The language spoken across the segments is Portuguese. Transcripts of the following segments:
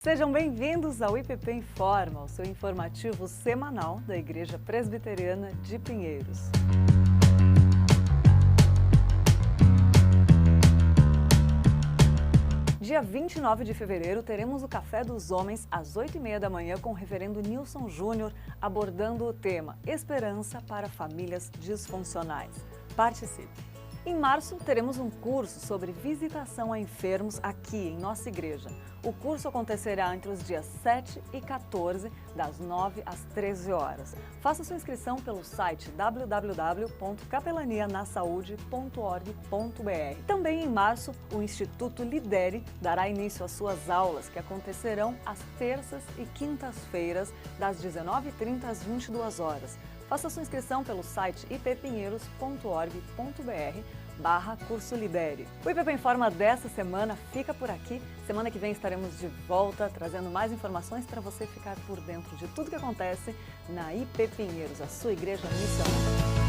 Sejam bem-vindos ao IPP Informa, o seu informativo semanal da Igreja Presbiteriana de Pinheiros. Dia 29 de fevereiro, teremos o Café dos Homens às 8h30 da manhã com o reverendo Nilson Júnior abordando o tema Esperança para Famílias Disfuncionais. Participe! Em março, teremos um curso sobre visitação a enfermos aqui em nossa igreja. O curso acontecerá entre os dias 7 e 14, das 9 às 13 horas. Faça sua inscrição pelo site www.capelanianasaude.org.br. Também em março, o Instituto Lidere dará início às suas aulas, que acontecerão às terças e quintas-feiras, das 19h30 às 22 horas. Faça sua inscrição pelo site ippinheiros.org.br/curso Lidere. O IPP Informa dessa semana fica por aqui. Semana que vem estaremos de volta, trazendo mais informações para você ficar por dentro de tudo que acontece na IP Pinheiros, a sua igreja missionária.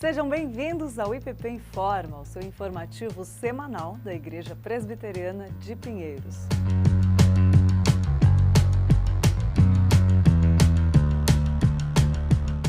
Sejam bem-vindos ao IPP Informa, o seu informativo semanal da Igreja Presbiteriana de Pinheiros.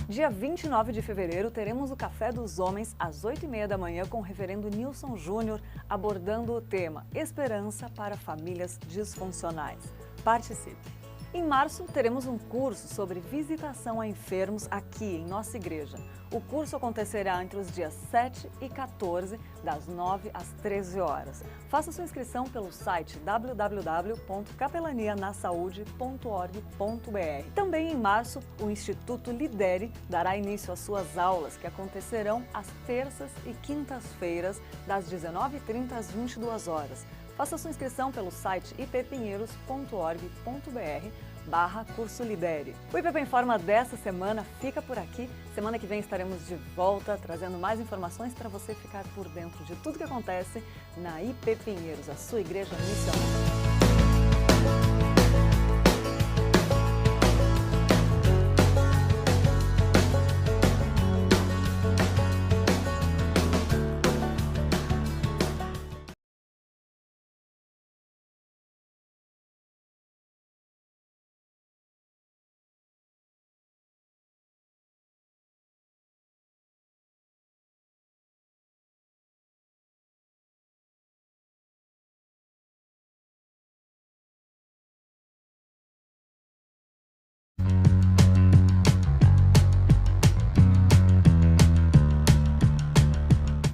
Dia 29 de fevereiro, teremos o Café dos Homens às 8h30 da manhã com o reverendo Nilson Júnior abordando o tema Esperança para Famílias Disfuncionais. Participe! Em março, teremos um curso sobre visitação a enfermos aqui em nossa igreja. O curso acontecerá entre os dias 7 e 14, das 9 às 13 horas. Faça sua inscrição pelo site www.capelanianasaude.org.br. Também em março, o Instituto Lidere dará início às suas aulas, que acontecerão às terças e quintas-feiras, das 19h30 às 22 horas. Faça sua inscrição pelo site ippinheiros.org.br/curso Lidere. O IPP Informa dessa semana fica por aqui. Semana que vem estaremos de volta, trazendo mais informações para você ficar por dentro de tudo que acontece na IP Pinheiros, a sua igreja missionária.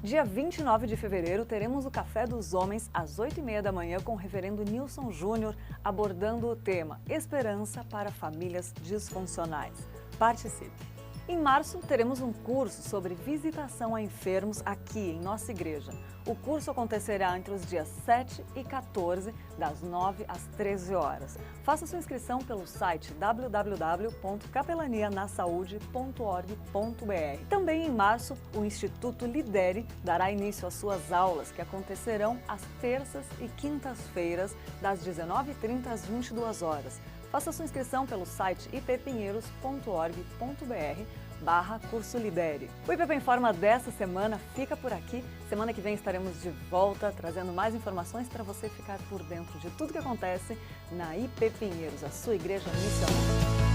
Dia 29 de fevereiro, teremos o Café dos Homens às 8h30 da manhã com o reverendo Nilson Júnior abordando o tema Esperança para Famílias Disfuncionais. Participe! Em março, teremos um curso sobre visitação a enfermos aqui em nossa igreja. O curso acontecerá entre os dias 7 e 14, das 9 às 13 horas. Faça sua inscrição pelo site www.capelanianasaude.org.br. Também em março, o Instituto Lidere dará início às suas aulas, que acontecerão às terças e quintas-feiras, das 19h30 às 22 horas. Faça sua inscrição pelo site ippinheiros.org.br/curso Lidere. O IPP Informa dessa semana fica por aqui. Semana que vem estaremos de volta, trazendo mais informações para você ficar por dentro de tudo que acontece na IP Pinheiros, a sua igreja missionária.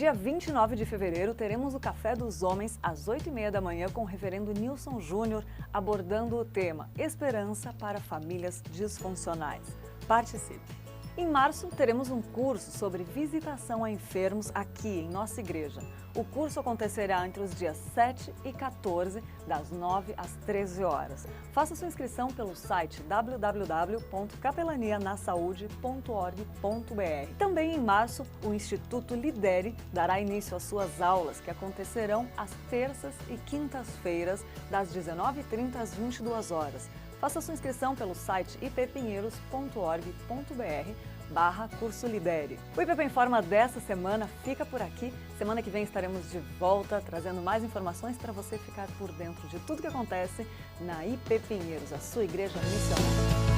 Dia 29 de fevereiro, teremos o Café dos Homens às 8h30 da manhã com o reverendo Nilson Júnior abordando o tema Esperança para Famílias Disfuncionais. Participe! Em março, teremos um curso sobre visitação a enfermos aqui em nossa igreja. O curso acontecerá entre os dias 7 e 14, das 9 às 13 horas. Faça sua inscrição pelo site www.capelanianasaude.org.br. Também em março, o Instituto Lidere dará início às suas aulas, que acontecerão às terças e quintas-feiras, das 19h30 às 22 horas. Faça sua inscrição pelo site ippinheiros.org.br/curso Lidere. O IPP Informa dessa semana fica por aqui. Semana que vem estaremos de volta, trazendo mais informações para você ficar por dentro de tudo que acontece na IP Pinheiros, a sua igreja missionária.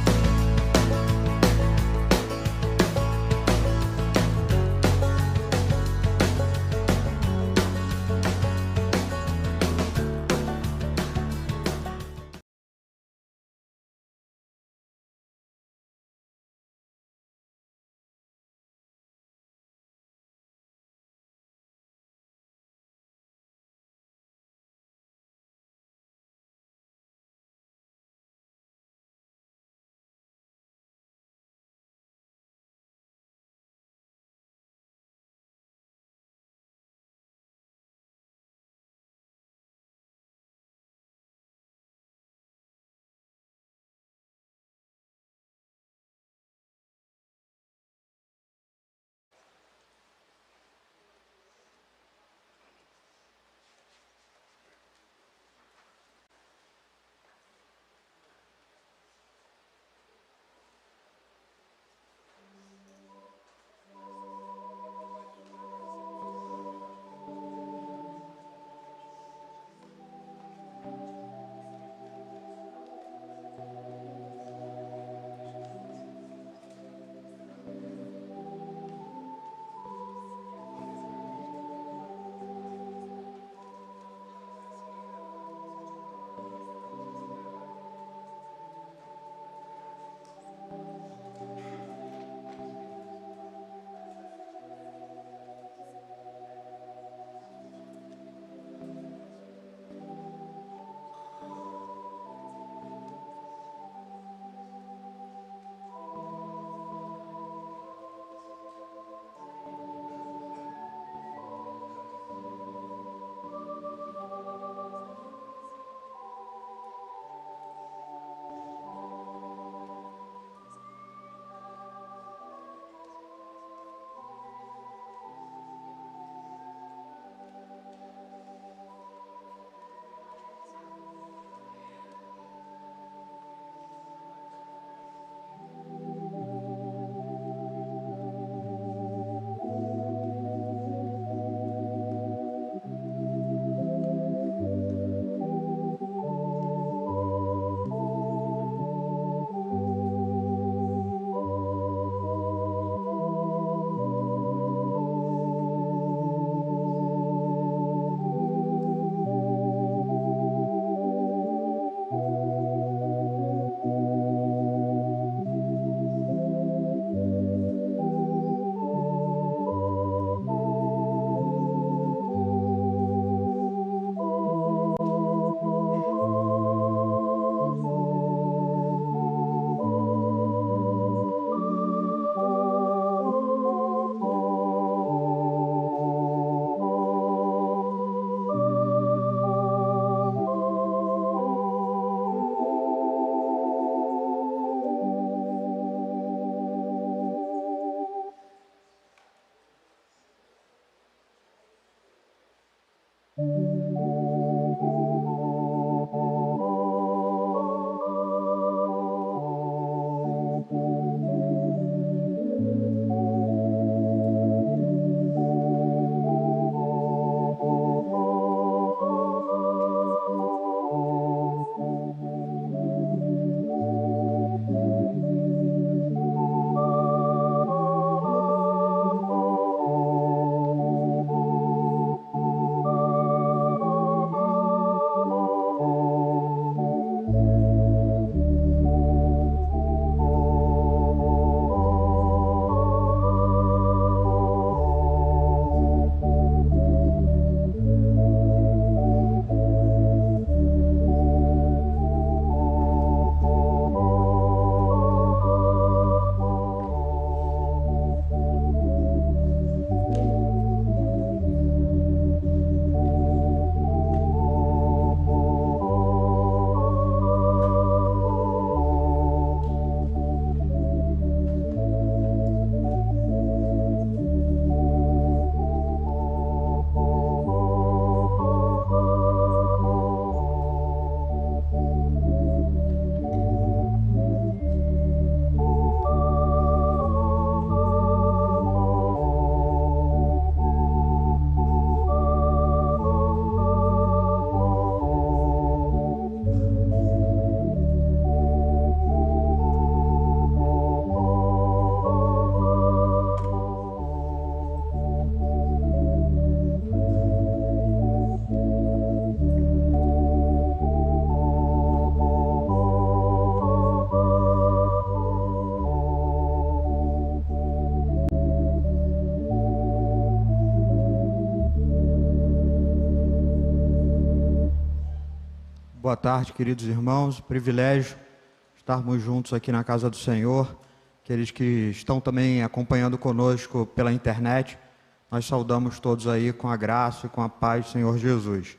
Boa tarde, queridos irmãos. Privilégio estarmos juntos aqui na casa do Senhor. Aqueles que estão também acompanhando conosco pela internet, nós saudamos todos aí com a graça e com a paz do Senhor Jesus.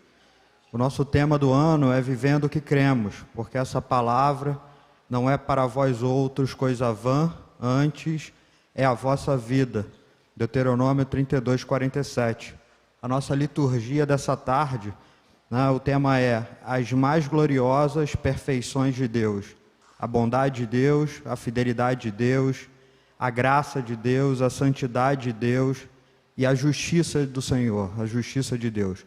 O nosso tema do ano é Vivendo o que Cremos, porque essa palavra não é para vós outros coisa vã, antes é a vossa vida. Deuteronômio 32, 47. A nossa liturgia dessa tarde, o tema é as mais gloriosas perfeições de Deus. A bondade de Deus, a fidelidade de Deus, a graça de Deus, a santidade de Deus e a justiça do Senhor, a justiça de Deus.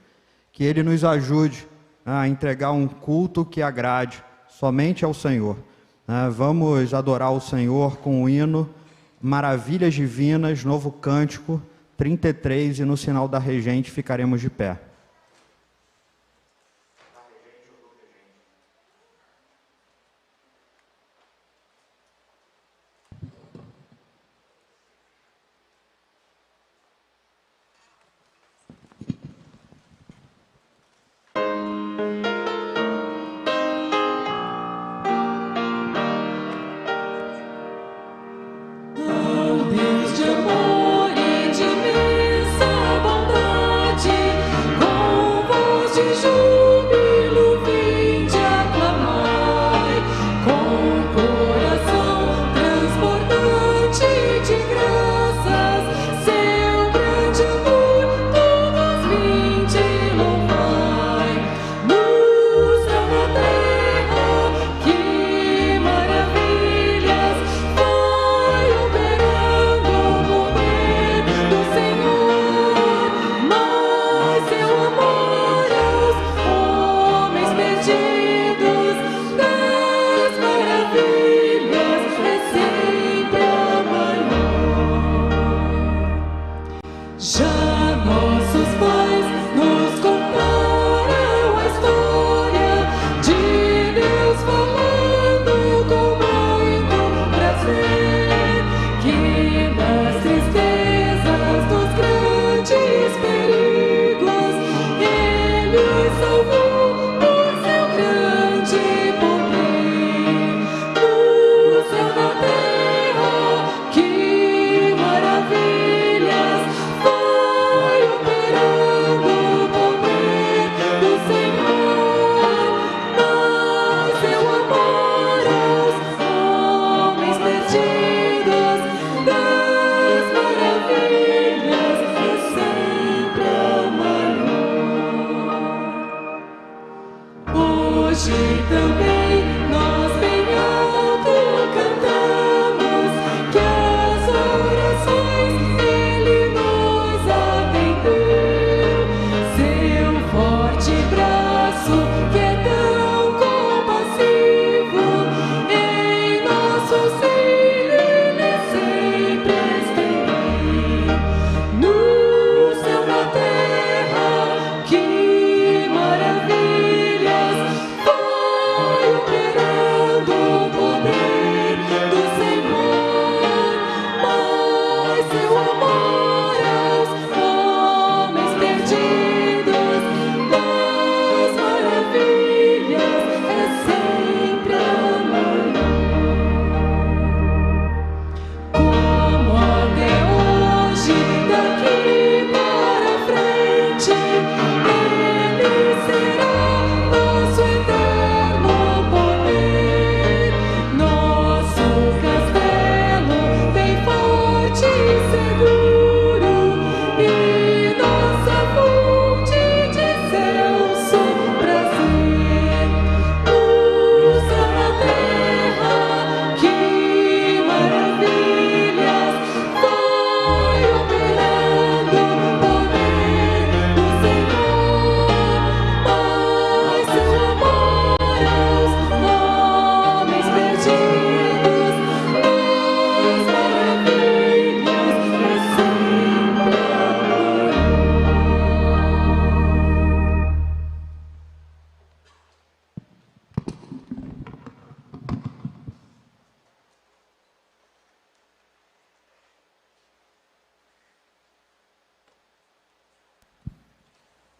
Que Ele nos ajude a entregar um culto que agrade somente ao Senhor. Vamos adorar o Senhor com o hino Maravilhas Divinas, novo cântico 33, e no sinal da regente ficaremos de pé.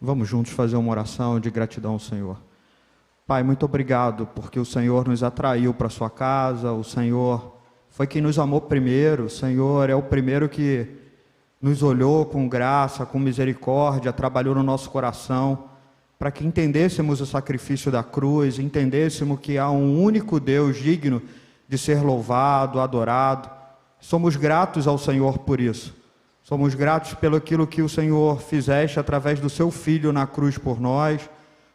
Vamos juntos fazer uma oração de gratidão ao Senhor. Pai, muito obrigado, porque o Senhor nos atraiu para a sua casa, o Senhor foi quem nos amou primeiro, o Senhor é o primeiro que nos olhou com graça, com misericórdia, trabalhou no nosso coração, para que entendêssemos o sacrifício da cruz, entendêssemos que há um único Deus digno de ser louvado, adorado. Somos gratos ao Senhor por isso. Somos gratos pelo aquilo que o Senhor fizeste através do seu Filho na cruz por nós.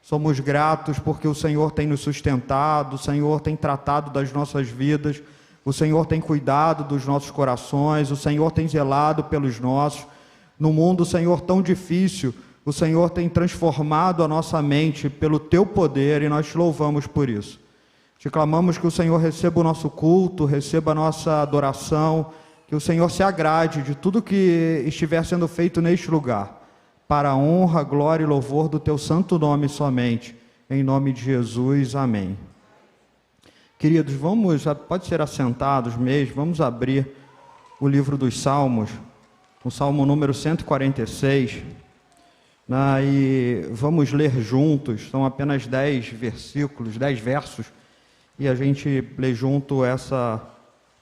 Somos gratos porque o Senhor tem nos sustentado, o Senhor tem tratado das nossas vidas, o Senhor tem cuidado dos nossos corações, o Senhor tem zelado pelos nossos. No mundo, Senhor, tão difícil, o Senhor tem transformado a nossa mente pelo Teu poder e nós te louvamos por isso. Te clamamos que o Senhor receba o nosso culto, receba a nossa adoração, que o Senhor se agrade de tudo que estiver sendo feito neste lugar, para a honra, glória e louvor do Teu santo nome somente. Em nome de Jesus, amém. Queridos, pode ser assentados mesmo, vamos abrir o livro dos Salmos, o Salmo número 146, e vamos ler juntos, são apenas 10 versos, e a gente lê junto essa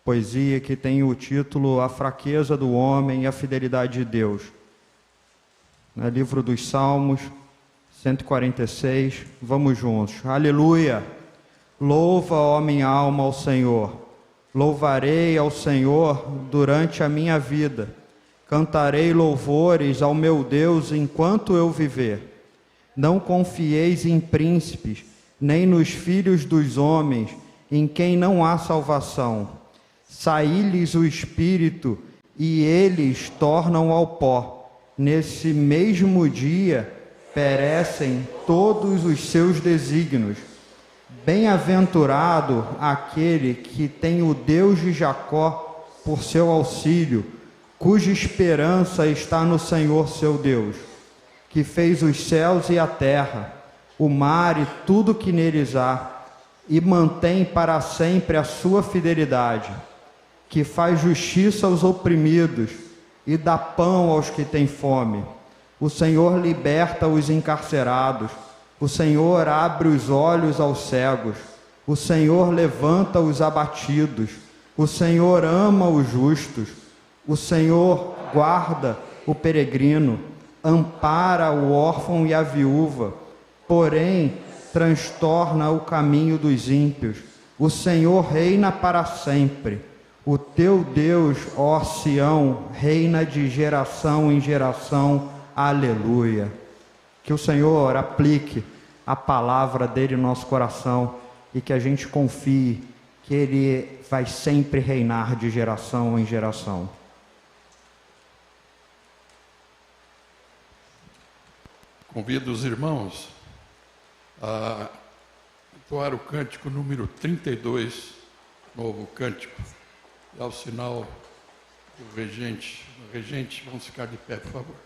poesia que tem o título A Fraqueza do Homem e a Fidelidade de Deus. Livro dos Salmos, 146, vamos juntos. Aleluia! Louva, ó minha alma, ao Senhor. Louvarei ao Senhor durante a minha vida. Cantarei louvores ao meu Deus enquanto eu viver. Não confieis em príncipes, nem nos filhos dos homens, em quem não há salvação. Sai-lhes o espírito, e eles tornam ao pó. Nesse mesmo dia perecem todos os seus desígnios. Bem-aventurado aquele que tem o Deus de Jacó por seu auxílio, cuja esperança está no Senhor seu Deus, que fez os céus e a terra, o mar e tudo que neles há, e mantém para sempre a sua fidelidade, que faz justiça aos oprimidos e dá pão aos que têm fome. O Senhor liberta os encarcerados, o Senhor abre os olhos aos cegos, o Senhor levanta os abatidos, o Senhor ama os justos, o Senhor guarda o peregrino, ampara o órfão e a viúva, porém transtorna o caminho dos ímpios. O Senhor reina para sempre. O teu Deus, ó Sião, reina de geração em geração. Aleluia. Que o Senhor aplique a palavra dele no nosso coração e que a gente confie que ele vai sempre reinar de geração em geração. Convido os irmãos a entoar o cântico número 32, novo cântico, e ao sinal do regente. Regente, vamos ficar de pé, por favor.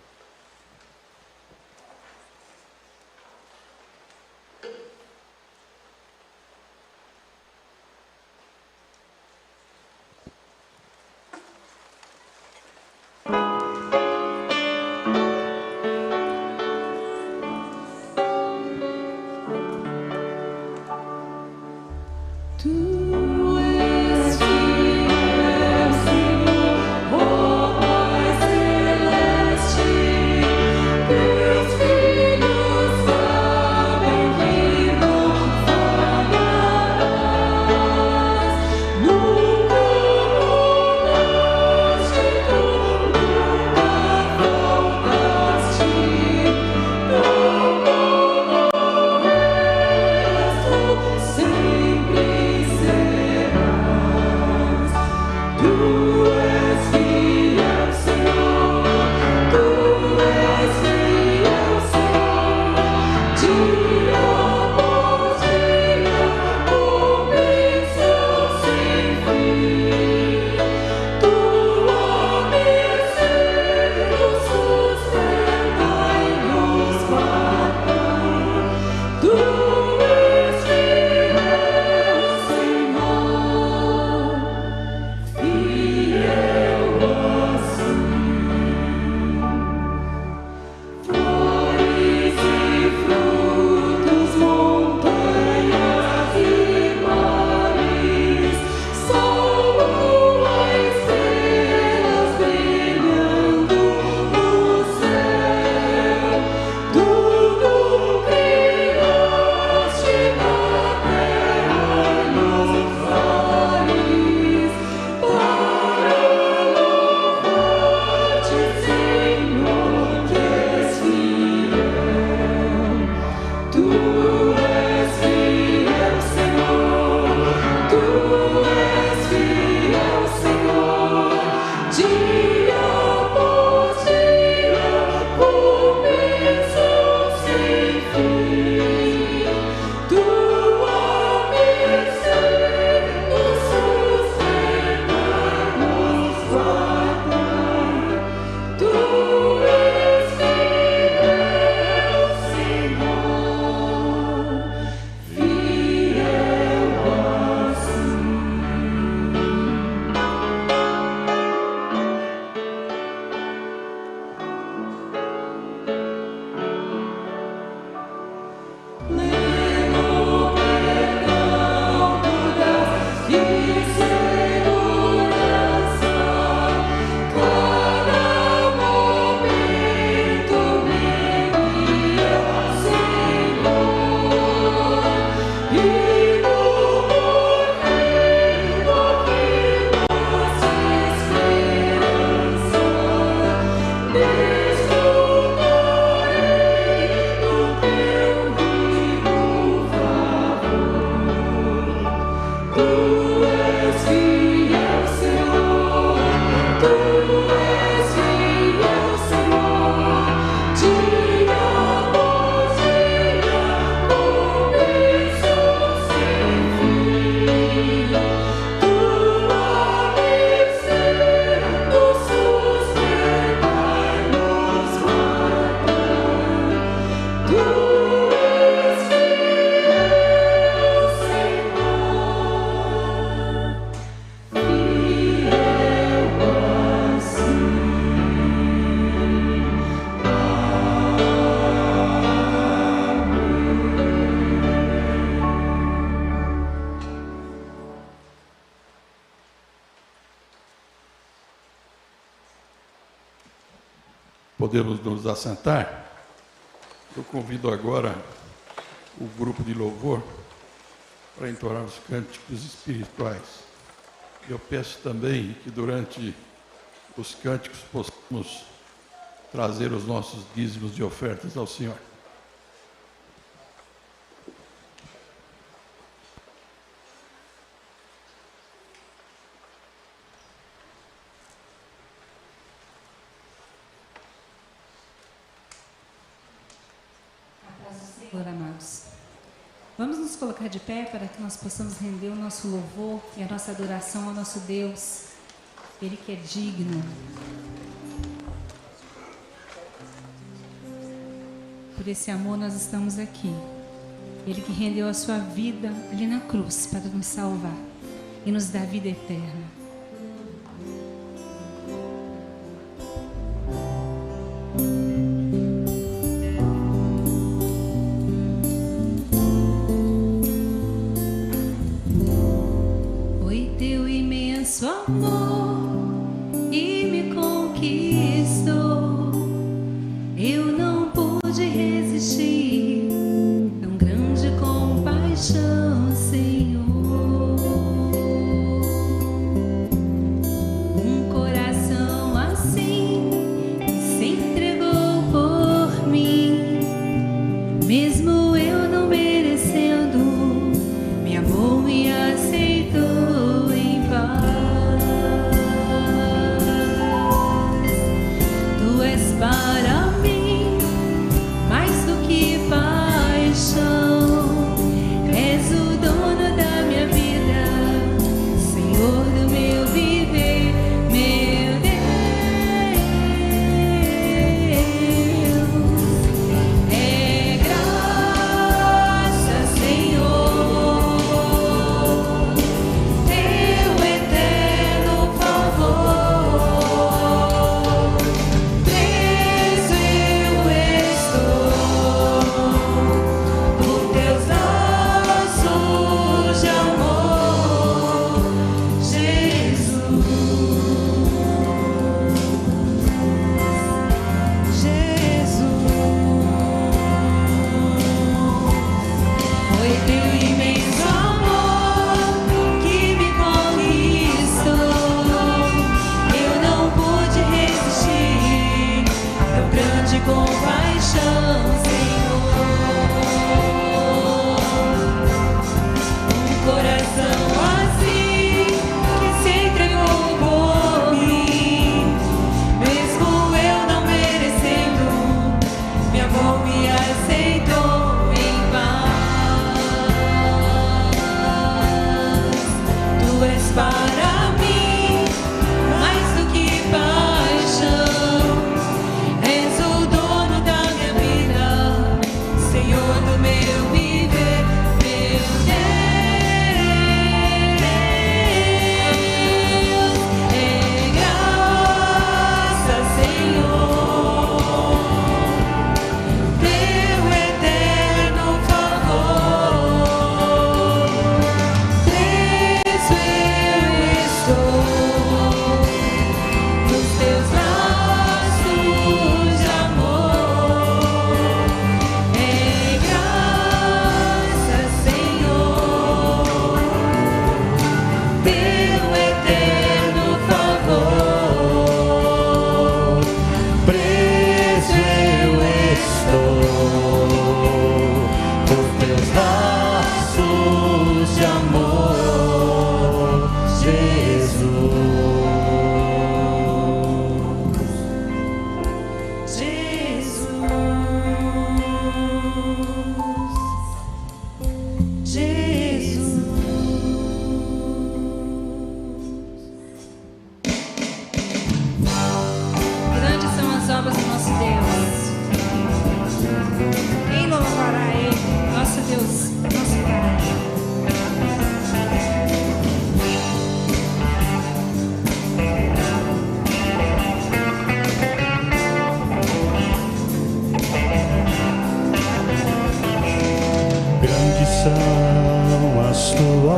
Sempre Podemos nos assentar. Eu convido agora o grupo de louvor para entoar os cânticos espirituais. Eu peço também que durante os cânticos possamos trazer os nossos dízimos de ofertas ao Senhor. Amados, vamos nos colocar de pé para que nós possamos render o nosso louvor e a nossa adoração ao nosso Deus, Ele que é digno. Por esse amor nós estamos aqui. Ele que rendeu a sua vida ali na cruz para nos salvar e nos dar vida eterna. Me amou, me aceitou em paz.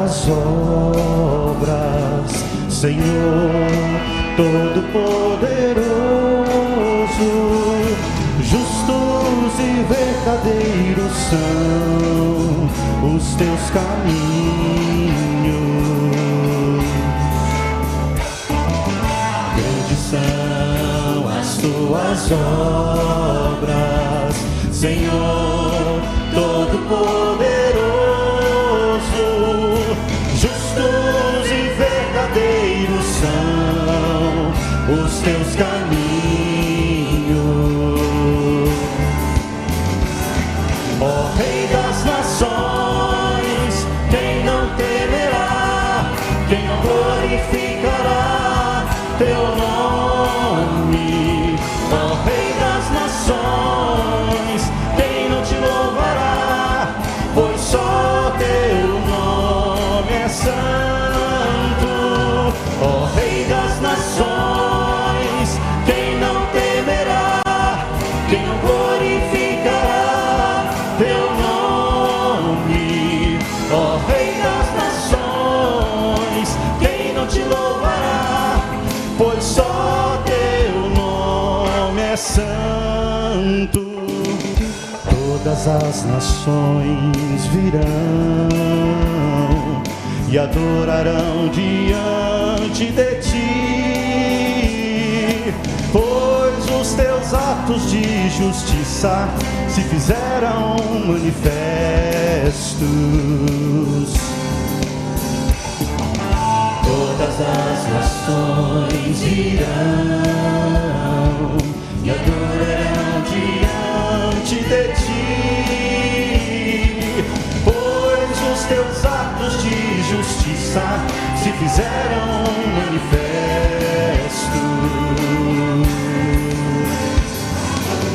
tuas obras, Senhor Todo-Poderoso. Justos e verdadeiros são os teus caminhos, grandes são as tuas obras, Senhor Todo-Poderoso. Justos e verdadeiros são os teus caminhos. Ó Rei das nações, quem não temerá, quem não glorificará teu nome? Ó Rei das nações, quem não te louvará, pois só teu nome é santo. Ó Rei das nações, quem não temerá, quem não glorificará teu nome? Ó Rei das nações, quem não te louvará, pois só teu nome é santo. Todas as nações virão e adorarão diante de ti, pois os teus atos de justiça se fizeram manifestos. Todas as nações virão e adorarão diante de ti, pois os teus atos de justiça se fizeram manifestos.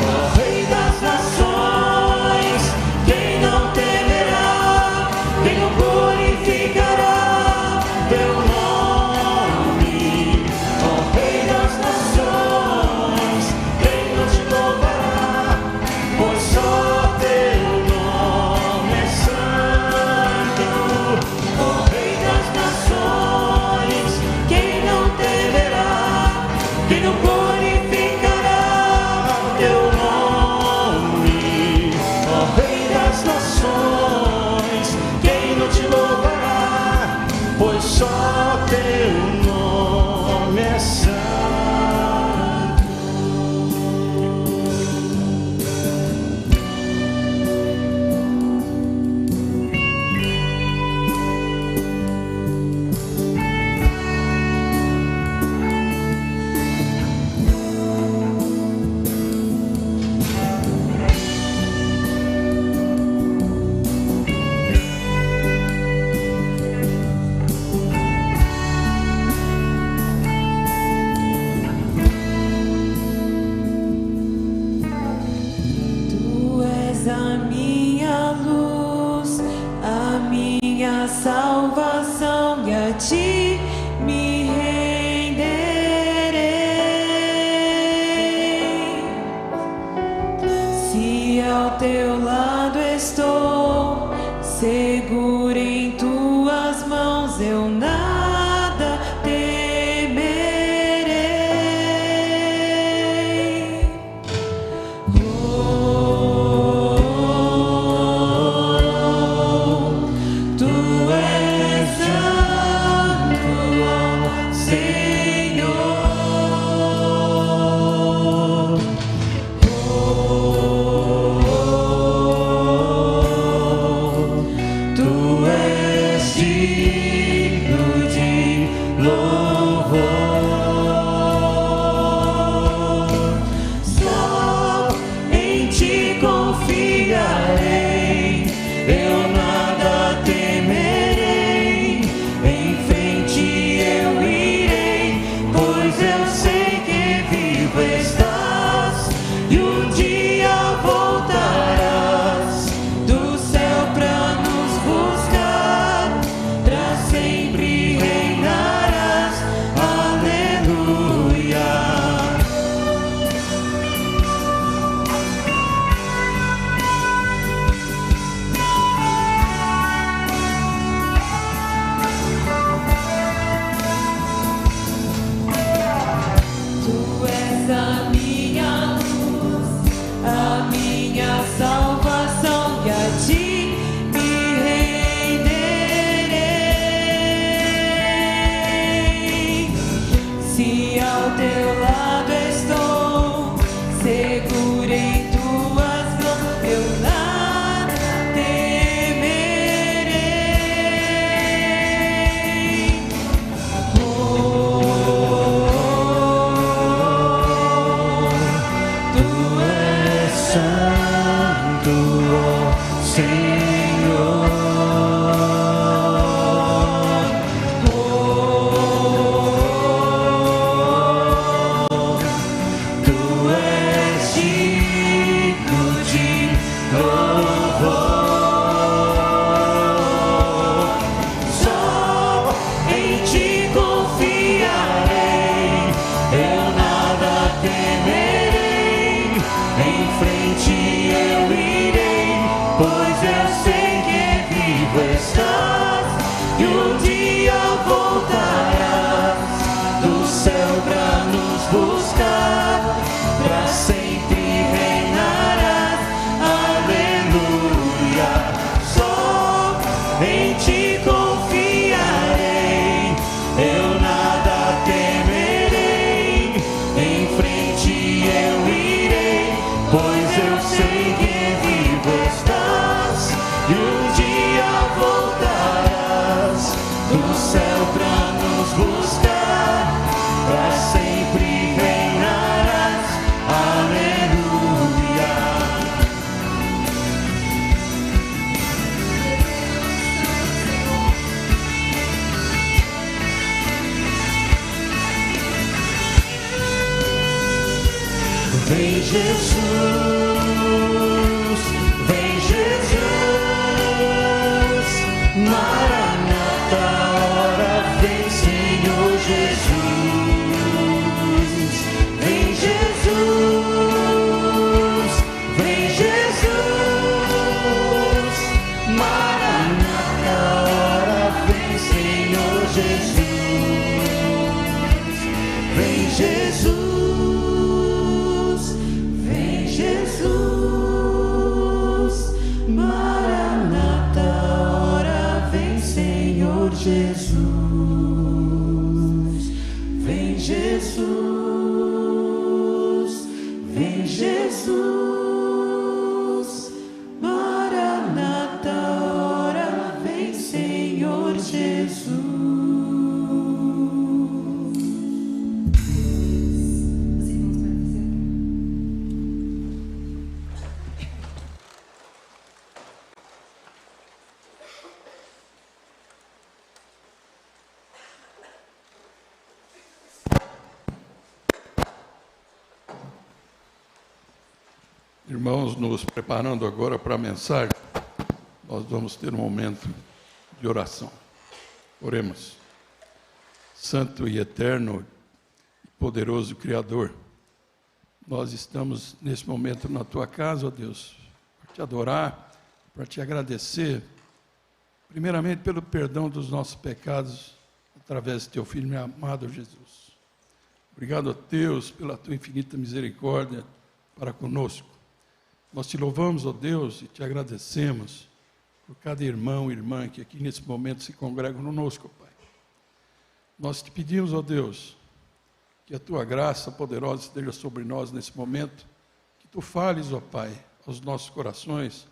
Ó Rei das nações, quem não temerá, quem não glorificará teu nome? Ó Rei das nações, quem não te louvará, pois só teu nome é santo. Ó Rei das nações, quem não temerá, quem não glorificará teu nome? Ó Rei das nações, quem não te louvará, pois só teu nome é santo. Tu és a minha luz, a minha salvação, e a ti me renderei. Se ao teu lado estou, seguro em tuas mãos, eu nada temerei. Tu és a e um dia voltarás do céu pra nos buscar, pra sempre reinarás. Aleluia, só em ti confiarei, eu nada temerei, em frente eu irei, pois eu sei que vivo estás, e um dia voltarás do céu pra nos buscar, pra sempre reinarás. Aleluia. Vem Jesus, vem Jesus, Maranata, hora vem Senhor Jesus. Vem Jesus, vem Jesus, Maranata, hora vem Senhor Jesus. Vem Jesus, vem Jesus, Maranata, hora vem Senhor Jesus. Vem Jesus, vem Jesus, Maranata, hora vem Senhor Jesus. Os irmãos para fazer. Irmãos, nos preparando agora para a mensagem, nós vamos ter um momento de oração. Oremos. Santo e eterno e poderoso Criador, nós estamos nesse momento na Tua casa, ó Deus, para Te adorar, para Te agradecer, primeiramente pelo perdão dos nossos pecados, através de Teu Filho, meu amado Jesus. Obrigado a Deus pela Tua infinita misericórdia para conosco. Nós Te louvamos, ó Deus, e Te agradecemos por cada irmão e irmã que aqui nesse momento se congregam conosco, Pai. Nós Te pedimos, ó Deus, que a Tua graça poderosa esteja sobre nós nesse momento, que Tu fales, ó Pai, aos nossos corações,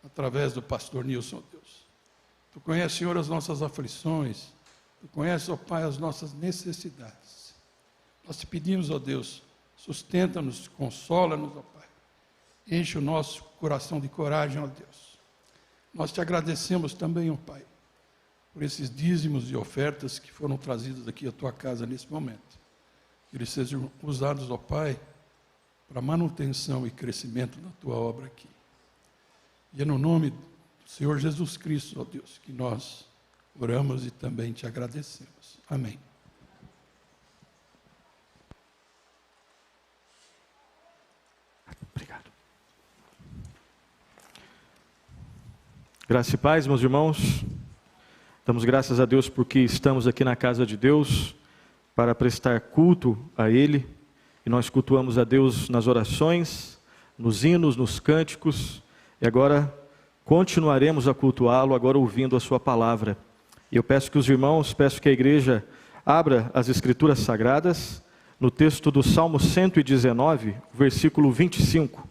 através do pastor Nilson, ó Deus. Tu conheces, Senhor, as nossas aflições, Tu conheces, ó Pai, as nossas necessidades. Nós Te pedimos, ó Deus, sustenta-nos, consola-nos, ó Pai. Enche o nosso coração de coragem, ó Deus. Nós Te agradecemos também, ó Pai, por esses dízimos e ofertas que foram trazidos aqui à Tua casa nesse momento. Que eles sejam usados, ó Pai, para manutenção e crescimento da Tua obra aqui. E é no nome do Senhor Jesus Cristo, ó Deus, que nós oramos e também Te agradecemos. Amém. Obrigado. Graça e paz, meus irmãos. Damos graças a Deus porque estamos aqui na casa de Deus para prestar culto a Ele. E nós cultuamos a Deus nas orações, nos hinos, nos cânticos. E agora continuaremos a cultuá-lo, agora ouvindo a Sua palavra. E eu peço que os irmãos, peço que a igreja abra as Escrituras Sagradas no texto do Salmo 119, versículo 25.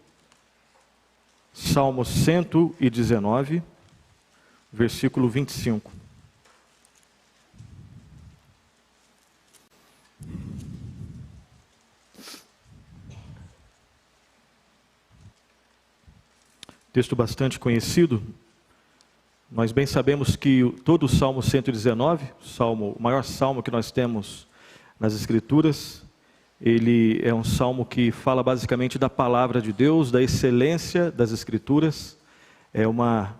Salmo 119, versículo 25. Texto bastante conhecido. Nós bem sabemos que todo o Salmo 119, o maior salmo que nós temos nas Escrituras, ele é um salmo que fala basicamente da palavra de Deus, da excelência das Escrituras. É uma,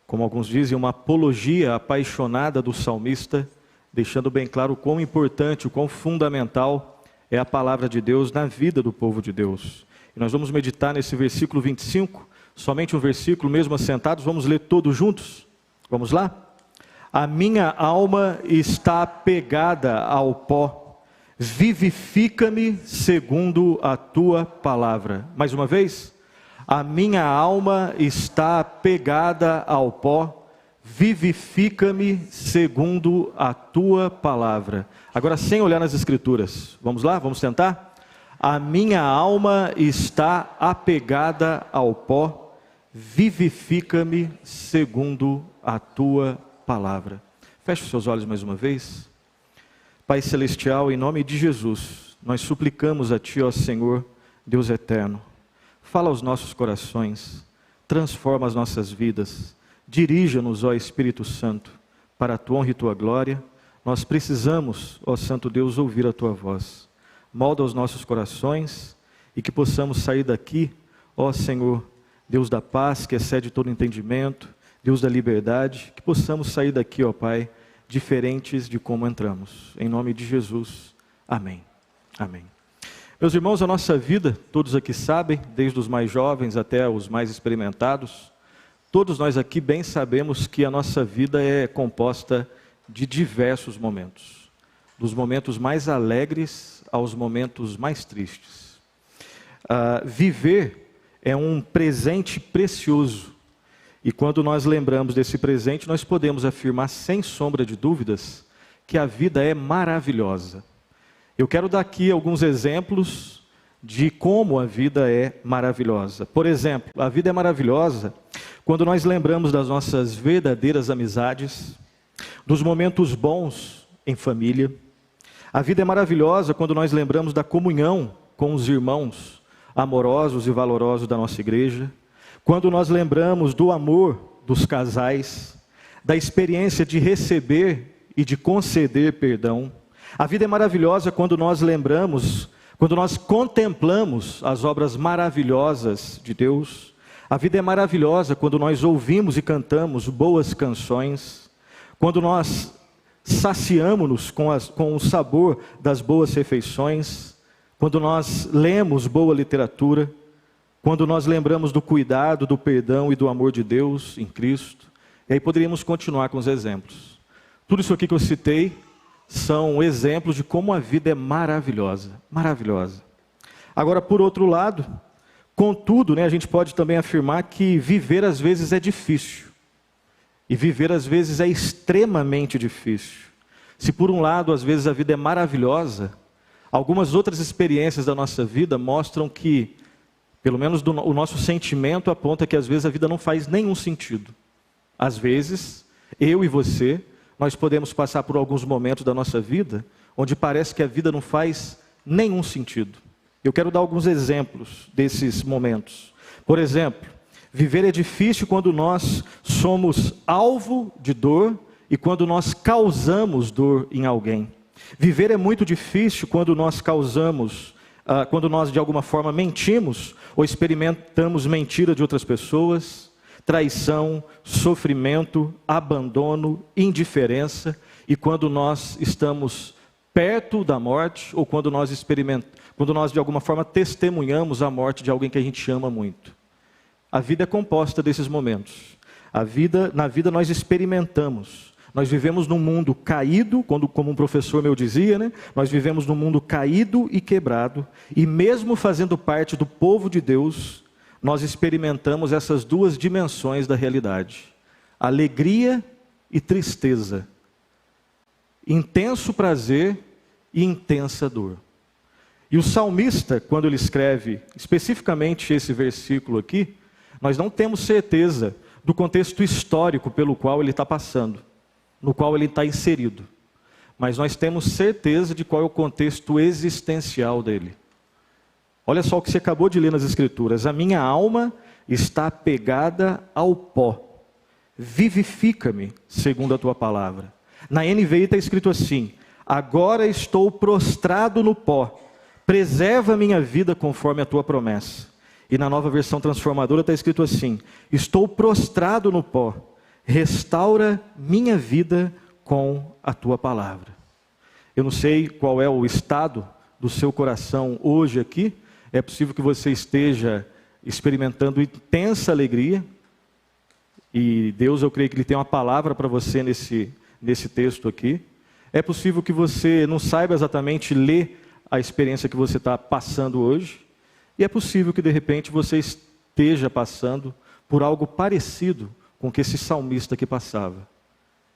como alguns dizem, uma apologia apaixonada do salmista, deixando bem claro o quão importante, o quão fundamental é a palavra de Deus na vida do povo de Deus. E nós vamos meditar nesse versículo 25, somente um versículo, mesmo assentados, vamos ler todos juntos? Vamos lá? A minha alma está pegada ao pó, vivifica-me segundo a tua palavra. Mais uma vez. A minha alma está pegada ao pó, vivifica-me segundo a tua palavra. Agora, sem olhar nas Escrituras. Vamos lá? Vamos tentar? A minha alma está apegada ao pó, vivifica-me segundo a tua palavra. Feche os seus olhos mais uma vez. Pai Celestial, em nome de Jesus, nós suplicamos a Ti, ó Senhor, Deus eterno. Fala aos nossos corações, transforma as nossas vidas, dirija-nos, ó Espírito Santo, para a Tua honra e Tua glória. Nós precisamos, ó Santo Deus, ouvir a Tua voz. Molda os nossos corações e que possamos sair daqui, ó Senhor, Deus da paz, que excede todo entendimento, Deus da liberdade, que possamos sair daqui, ó Pai, diferentes de como entramos. Em nome de Jesus, amém. Amém. Meus irmãos, a nossa vida, todos aqui sabem, desde os mais jovens até os mais experimentados, todos nós aqui bem sabemos que a nossa vida é composta de diversos momentos, dos momentos mais alegres aos momentos mais tristes. Viver é um presente precioso, e quando nós lembramos desse presente, nós podemos afirmar sem sombra de dúvidas que a vida é maravilhosa. Eu quero dar aqui alguns exemplos de como a vida é maravilhosa. Por exemplo, a vida é maravilhosa quando nós lembramos das nossas verdadeiras amizades, dos momentos bons em família. A vida é maravilhosa quando nós lembramos da comunhão com os irmãos amorosos e valorosos da nossa igreja, quando nós lembramos do amor dos casais, da experiência de receber e de conceder perdão. A vida é maravilhosa quando nós lembramos, quando nós contemplamos as obras maravilhosas de Deus. A vida é maravilhosa quando nós ouvimos e cantamos boas canções, quando nós saciamo-nos com o sabor das boas refeições, quando nós lemos boa literatura, quando nós lembramos do cuidado, do perdão e do amor de Deus em Cristo. E aí poderíamos continuar com os exemplos. Tudo isso aqui que eu citei são exemplos de como a vida é maravilhosa, maravilhosa. Agora, por outro lado, contudo, a gente pode também afirmar que viver às vezes é difícil. E viver às vezes é extremamente difícil. Se por um lado, às vezes a vida é maravilhosa, algumas outras experiências da nossa vida mostram que, pelo menos o nosso sentimento aponta que às vezes a vida não faz nenhum sentido. Às vezes, eu e você, nós podemos passar por alguns momentos da nossa vida onde parece que a vida não faz nenhum sentido. Eu quero dar alguns exemplos desses momentos. Por exemplo, viver é difícil quando nós somos alvo de dor e quando nós causamos dor em alguém. Viver é muito difícil quando nós quando nós de alguma forma mentimos ou experimentamos mentira de outras pessoas, traição, sofrimento, abandono, indiferença, e quando nós estamos perto da morte ou quando nós de alguma forma testemunhamos a morte de alguém que a gente ama muito. A vida é composta desses momentos. Na vida nós experimentamos. Nós vivemos num mundo caído, como um professor meu dizia, nós vivemos num mundo caído e quebrado, e mesmo fazendo parte do povo de Deus, nós experimentamos essas duas dimensões da realidade: alegria e tristeza, intenso prazer e intensa dor. E o salmista, quando ele escreve especificamente esse versículo aqui, nós não temos certeza do contexto histórico pelo qual ele está passando, no qual ele está inserido, mas nós temos certeza de qual é o contexto existencial dele. Olha só o que você acabou de ler nas Escrituras: a minha alma está apegada ao pó, vivifica-me segundo a tua palavra. Na NVI está escrito assim: agora estou prostrado no pó, preserva a minha vida conforme a tua promessa. E na Nova Versão Transformadora está escrito assim: estou prostrado no pó, restaura minha vida com a tua palavra. Eu não sei qual é o estado do seu coração hoje aqui. É possível que você esteja experimentando intensa alegria. E Deus, eu creio que Ele tem uma palavra para você nesse texto aqui. É possível que você não saiba exatamente ler a experiência que você está passando hoje. E é possível que de repente você esteja passando por algo parecido com o que esse salmista aqui passava.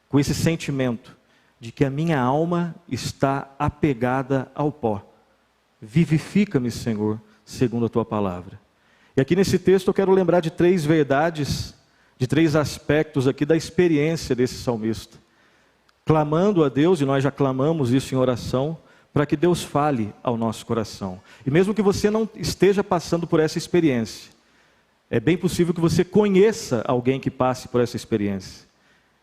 Com esse sentimento de que a minha alma está apegada ao pó. Vivifica-me, Senhor, segundo a tua palavra. E aqui nesse texto eu quero lembrar de 3 verdades, de 3 aspectos aqui da experiência desse salmista. Clamando a Deus, e nós já clamamos isso em oração, para que Deus fale ao nosso coração. E mesmo que você não esteja passando por essa experiência, é bem possível que você conheça alguém que passe por essa experiência.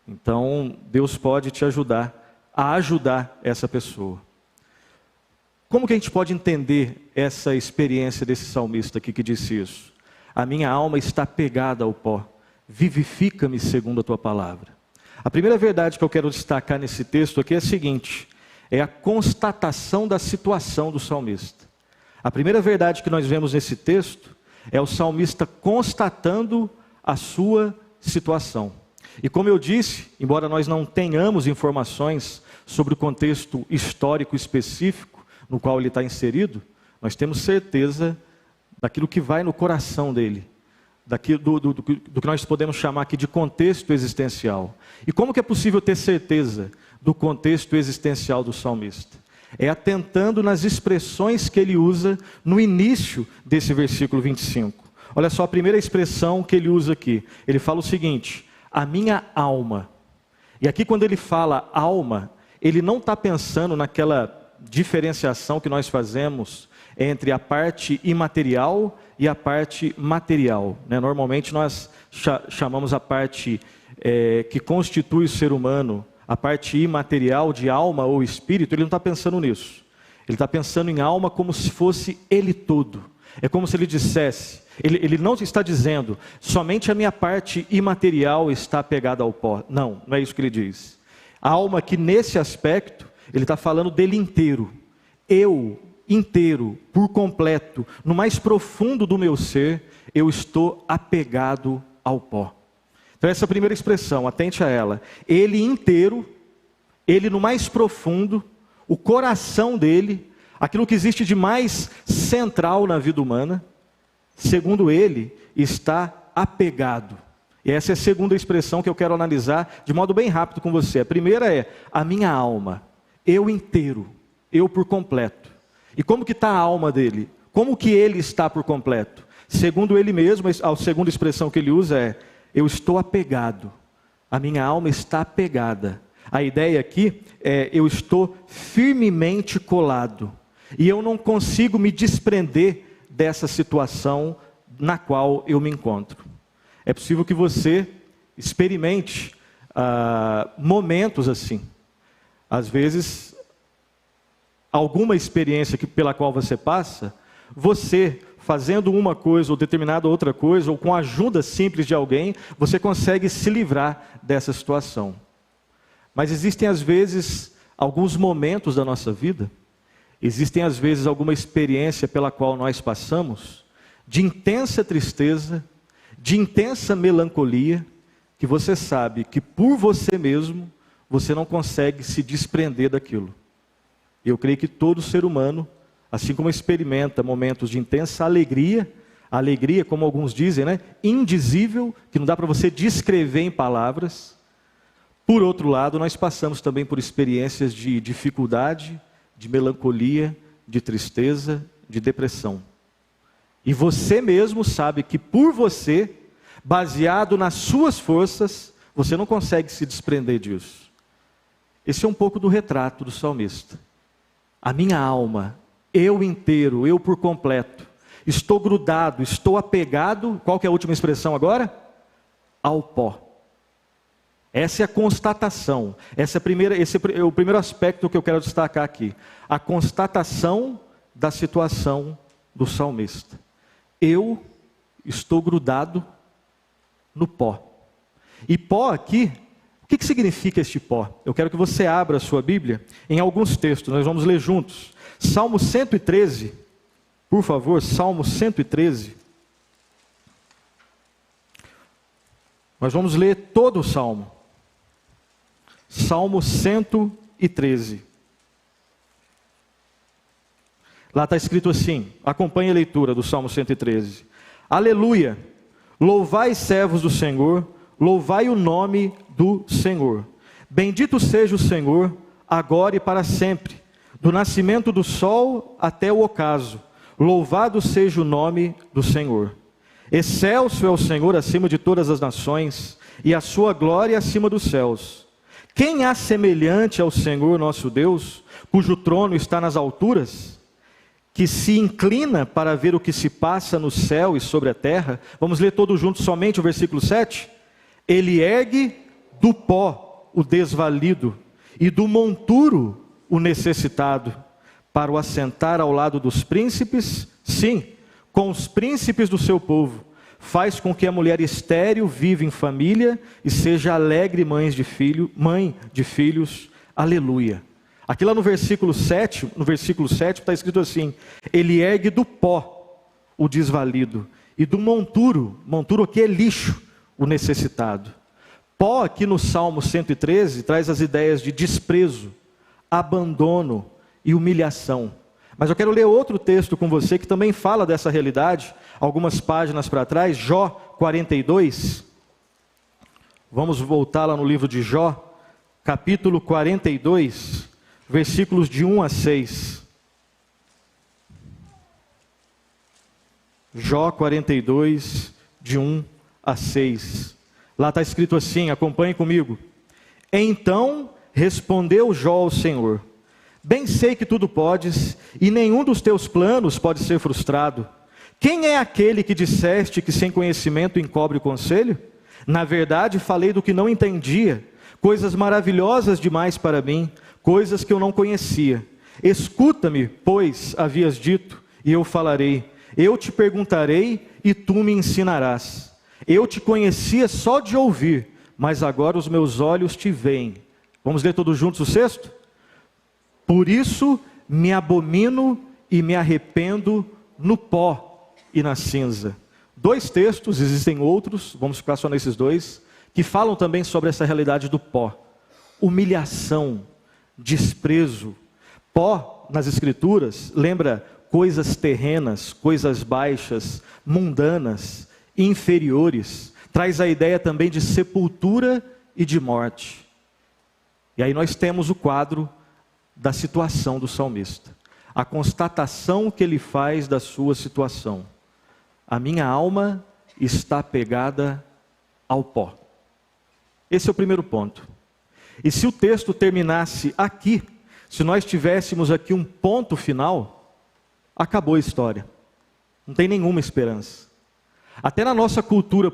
Então, Deus pode te ajudar a ajudar essa pessoa. Como que a gente pode entender essa experiência desse salmista aqui que disse isso? A minha alma está pegada ao pó, vivifica-me segundo a tua palavra. A primeira verdade que eu quero destacar nesse texto aqui é a seguinte: é a constatação da situação do salmista. A primeira verdade que nós vemos nesse texto é o salmista constatando a sua situação. E como eu disse, embora nós não tenhamos informações sobre o contexto histórico específico no qual ele está inserido, nós temos certeza daquilo que vai no coração dele, do que nós podemos chamar aqui de contexto existencial. E como que é possível ter certeza do contexto existencial do salmista? É atentando nas expressões que ele usa no início desse versículo 25. Olha só a primeira expressão que ele usa aqui. Ele fala o seguinte: a minha alma. E aqui quando ele fala alma, ele não está pensando naquela diferenciação que nós fazemos entre a parte imaterial e a parte material. Normalmente nós chamamos a parte que constitui o ser humano, a parte imaterial de alma ou espírito. Ele não está pensando nisso. Ele está pensando em alma como se fosse ele todo. É como se ele dissesse, ele não está dizendo, somente a minha parte imaterial está apegada ao pó. Não, não é isso que ele diz. A alma que nesse aspecto, ele está falando dele inteiro. Eu, inteiro, por completo, no mais profundo do meu ser, eu estou apegado ao pó. Então essa primeira expressão, atente a ela. Ele inteiro, ele no mais profundo, o coração dele, aquilo que existe de mais central na vida humana, segundo ele, está apegado. E essa é a segunda expressão que eu quero analisar de modo bem rápido com você. A primeira é a minha alma, eu inteiro, eu por completo. E como que está a alma dele? Como que ele está por completo? Segundo ele mesmo, a segunda expressão que ele usa é: eu estou apegado, a minha alma está apegada. A ideia aqui é: eu estou firmemente colado, e eu não consigo me desprender dessa situação na qual eu me encontro. É possível que você experimente momentos assim. Às vezes, alguma experiência pela qual você passa, você fazendo uma coisa ou determinada outra coisa, ou com a ajuda simples de alguém, você consegue se livrar dessa situação. Mas existem às vezes alguns momentos da nossa vida, existem às vezes alguma experiência pela qual nós passamos, de intensa tristeza, de intensa melancolia, que você sabe que por você mesmo, você não consegue se desprender daquilo. Eu creio que todo ser humano, assim como experimenta momentos de intensa alegria, alegria, como alguns dizem, indizível, que não dá para você descrever em palavras. Por outro lado, nós passamos também por experiências de dificuldade, de melancolia, de tristeza, de depressão. E você mesmo sabe que por você, baseado nas suas forças, você não consegue se desprender disso. Esse é um pouco do retrato do salmista. A minha alma, eu inteiro, eu por completo, estou grudado, estou apegado, qual que é a última expressão agora? Ao pó. Essa é a constatação, esse é o primeiro aspecto que eu quero destacar aqui. A constatação da situação do salmista. Eu estou grudado no pó. E pó aqui, o que significa este pó? Eu quero que você abra a sua Bíblia em alguns textos, nós vamos ler juntos. Salmo 113, por favor, Salmo 113. Nós vamos ler todo o Salmo. Salmo 113. Lá está escrito assim, acompanhe a leitura do Salmo 113. Aleluia! Louvai, servos do Senhor, louvai o nome do Senhor. Bendito seja o Senhor, agora e para sempre, do nascimento do sol até o ocaso. Louvado seja o nome do Senhor. Excelso é o Senhor acima de todas as nações, e a sua glória acima dos céus. Quem há semelhante ao Senhor nosso Deus, cujo trono está nas alturas, que se inclina para ver o que se passa no céu e sobre a terra? Vamos ler todos juntos somente o versículo 7? Ele ergue do pó o desvalido, e do monturo o necessitado, para o assentar ao lado dos príncipes, sim, com os príncipes do seu povo. Faz com que a mulher estéril viva em família e seja alegre mãe de filhos. Aleluia. Aqui lá no versículo 7 está escrito assim: ele ergue do pó o desvalido, e do monturo aqui é lixo, o necessitado. Pó aqui no Salmo 113 traz as ideias de desprezo, abandono e humilhação. Mas eu quero ler outro texto com você que também fala dessa realidade, algumas páginas para trás, Jó 42. Vamos voltar lá no livro de Jó, capítulo 42, versículos de 1 a 6. Jó 42, de 1 a 6. Lá está escrito assim, acompanhe comigo. Então respondeu Jó ao Senhor: bem sei que tudo podes, e nenhum dos teus planos pode ser frustrado. Quem é aquele que disseste que sem conhecimento encobre o conselho? Na verdade falei do que não entendia, coisas maravilhosas demais para mim, coisas que eu não conhecia. Escuta-me, pois, havias dito, e eu falarei. Eu te perguntarei, e tu me ensinarás. Eu te conhecia só de ouvir, mas agora os meus olhos te veem. Vamos ler todos juntos o 6º? Por isso me abomino e me arrependo no pó e na cinza. 2 textos, existem outros, vamos ficar só nesses 2, que falam também sobre essa realidade do pó. Humilhação, desprezo. Pó, nas Escrituras, lembra coisas terrenas, coisas baixas, mundanas, inferiores. Traz a ideia também de sepultura e de morte. E aí nós temos o quadro da situação do salmista. A constatação que ele faz da sua situação. A minha alma está pegada ao pó. Esse é o primeiro ponto. E se o texto terminasse aqui, se nós tivéssemos aqui um ponto final, acabou a história. Não tem nenhuma esperança. Até na nossa cultura,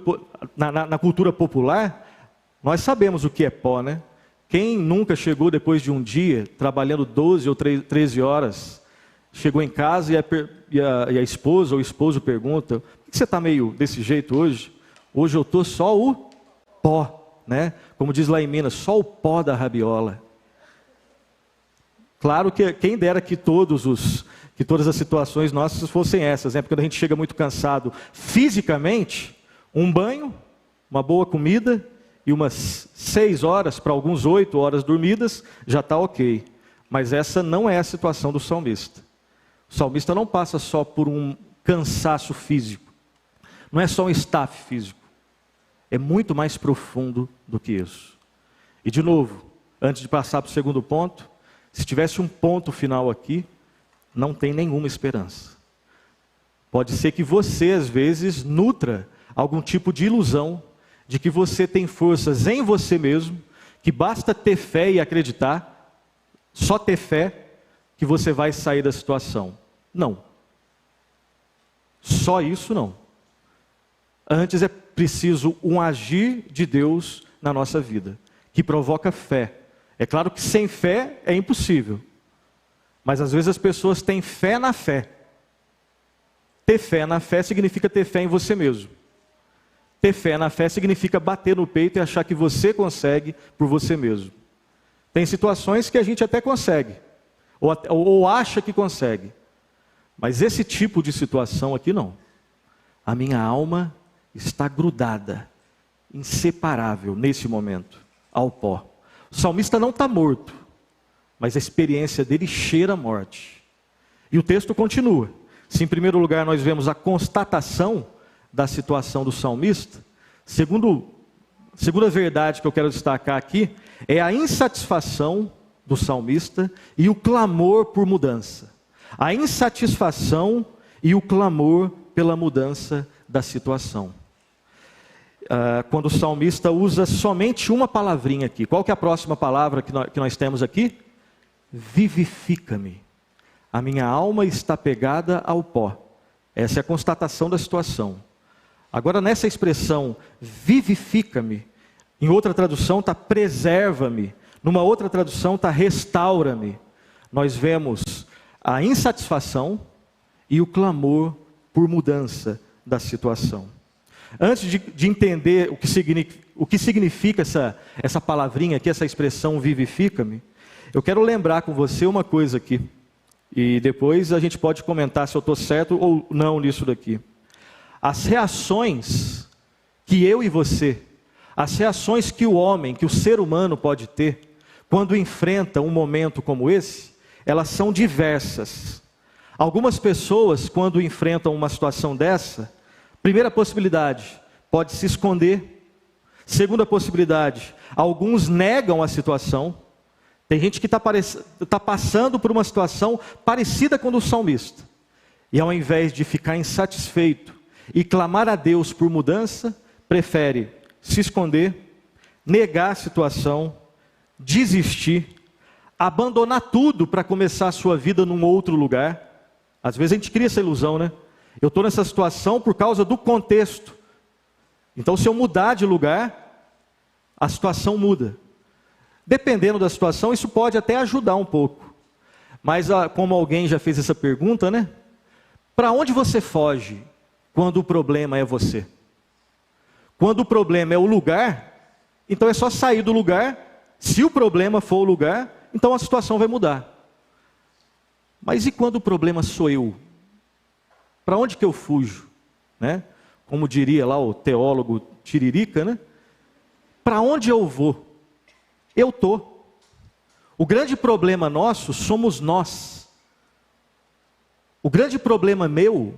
na cultura popular, nós sabemos o que é pó, né? Quem nunca chegou depois de um dia, trabalhando 12 ou 13 horas, chegou em casa e a esposa ou o esposo pergunta: por que você está meio desse jeito hoje? Hoje eu estou só o pó, né? Como diz lá em Minas, só o pó da rabiola. Claro que quem dera que todas as situações nossas fossem essas, né? Porque quando a gente chega muito cansado fisicamente, um banho, uma boa comida e umas 6 horas, para alguns 8 horas dormidas, já está ok. Mas essa não é a situação do salmista. O salmista não passa só por um cansaço físico. Não é só um staff físico. É muito mais profundo do que isso. E de novo, antes de passar para o segundo ponto, se tivesse um ponto final aqui, não tem nenhuma esperança. Pode ser que você, às vezes, nutra algum tipo de ilusão de que você tem forças em você mesmo, que basta ter fé e acreditar, só ter fé, que você vai sair da situação. Não. Só isso não. Antes é preciso um agir de Deus na nossa vida, que provoca fé. É claro que sem fé é impossível. Mas às vezes as pessoas têm fé na fé. Ter fé na fé significa ter fé em você mesmo. Ter fé na fé significa bater no peito e achar que você consegue por você mesmo. Tem situações que a gente até consegue, ou acha que consegue. Mas esse tipo de situação aqui não. A minha alma está grudada, inseparável nesse momento, ao pó. O salmista não está morto, mas a experiência dele cheira a morte. E o texto continua. Se em primeiro lugar nós vemos a constatação da situação do salmista, segunda verdade que eu quero destacar aqui é a insatisfação do salmista e o clamor por mudança. A insatisfação e o clamor pela mudança da situação. Quando o salmista usa somente uma palavrinha aqui. Qual que é a próxima palavra que nós temos aqui? Vivifica-me. A minha alma está pegada ao pó. Essa é a constatação da situação. Agora, nessa expressão, vivifica-me, em outra tradução está preserva-me, numa outra tradução está restaura-me. Nós vemos a insatisfação e o clamor por mudança da situação. Antes de entender o que significa essa palavrinha aqui, essa expressão vivifica-me, eu quero lembrar com você uma coisa aqui. E depois a gente pode comentar se eu estou certo ou não nisso daqui. As reações que eu e você, as reações que o homem, que o ser humano pode ter, quando enfrenta um momento como esse, elas são diversas. Algumas pessoas, quando enfrentam uma situação dessa, primeira possibilidade, pode se esconder. Segunda possibilidade, alguns negam a situação. Tem gente que está passando por uma situação parecida com a do salmista. E ao invés de ficar insatisfeito e clamar a Deus por mudança, prefere se esconder, negar a situação, desistir, abandonar tudo para começar a sua vida num outro lugar. Às vezes a gente cria essa ilusão, né? Eu estou nessa situação por causa do contexto. Então, se eu mudar de lugar, a situação muda. Dependendo da situação, isso pode até ajudar um pouco. Mas, como alguém já fez essa pergunta, né? Para onde você foge quando o problema é você? Quando o problema é o lugar, então é só sair do lugar. Se o problema for o lugar, então a situação vai mudar. Mas e quando o problema sou eu? Para onde que eu fujo? Né? Como diria lá o teólogo Tiririca, né? Para onde eu vou? Eu estou. O grande problema nosso somos nós. O grande problema meu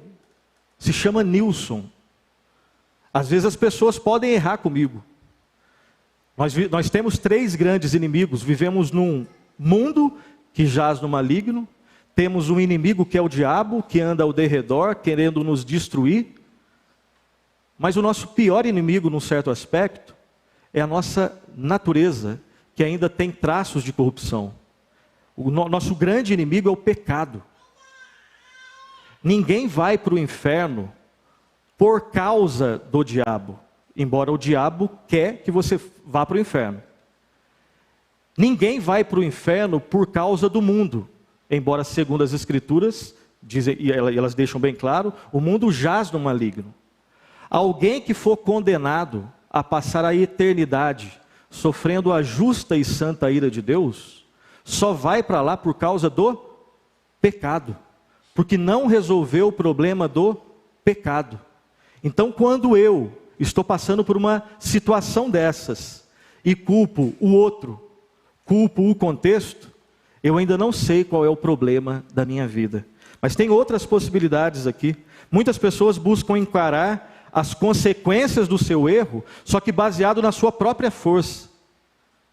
se chama Nilson. Às vezes as pessoas podem errar comigo. Nós temos 3 grandes inimigos. Vivemos num mundo que jaz no maligno. Temos um inimigo que é o diabo, que anda ao derredor, querendo nos destruir. Mas o nosso pior inimigo, num certo aspecto, é a nossa natureza, que ainda tem traços de corrupção. O nosso grande inimigo é o pecado. Ninguém vai para o inferno por causa do diabo, embora o diabo quer que você vá para o inferno. Ninguém vai para o inferno por causa do mundo, embora segundo as Escrituras, dizem, e elas deixam bem claro, o mundo jaz no maligno. Alguém que for condenado a passar a eternidade sofrendo a justa e santa ira de Deus, só vai para lá por causa do pecado, porque não resolveu o problema do pecado. Então, quando eu estou passando por uma situação dessas e culpo o outro, culpo o contexto, eu ainda não sei qual é o problema da minha vida. Mas tem outras possibilidades aqui. Muitas pessoas buscam encarar as consequências do seu erro, só que baseado na sua própria força.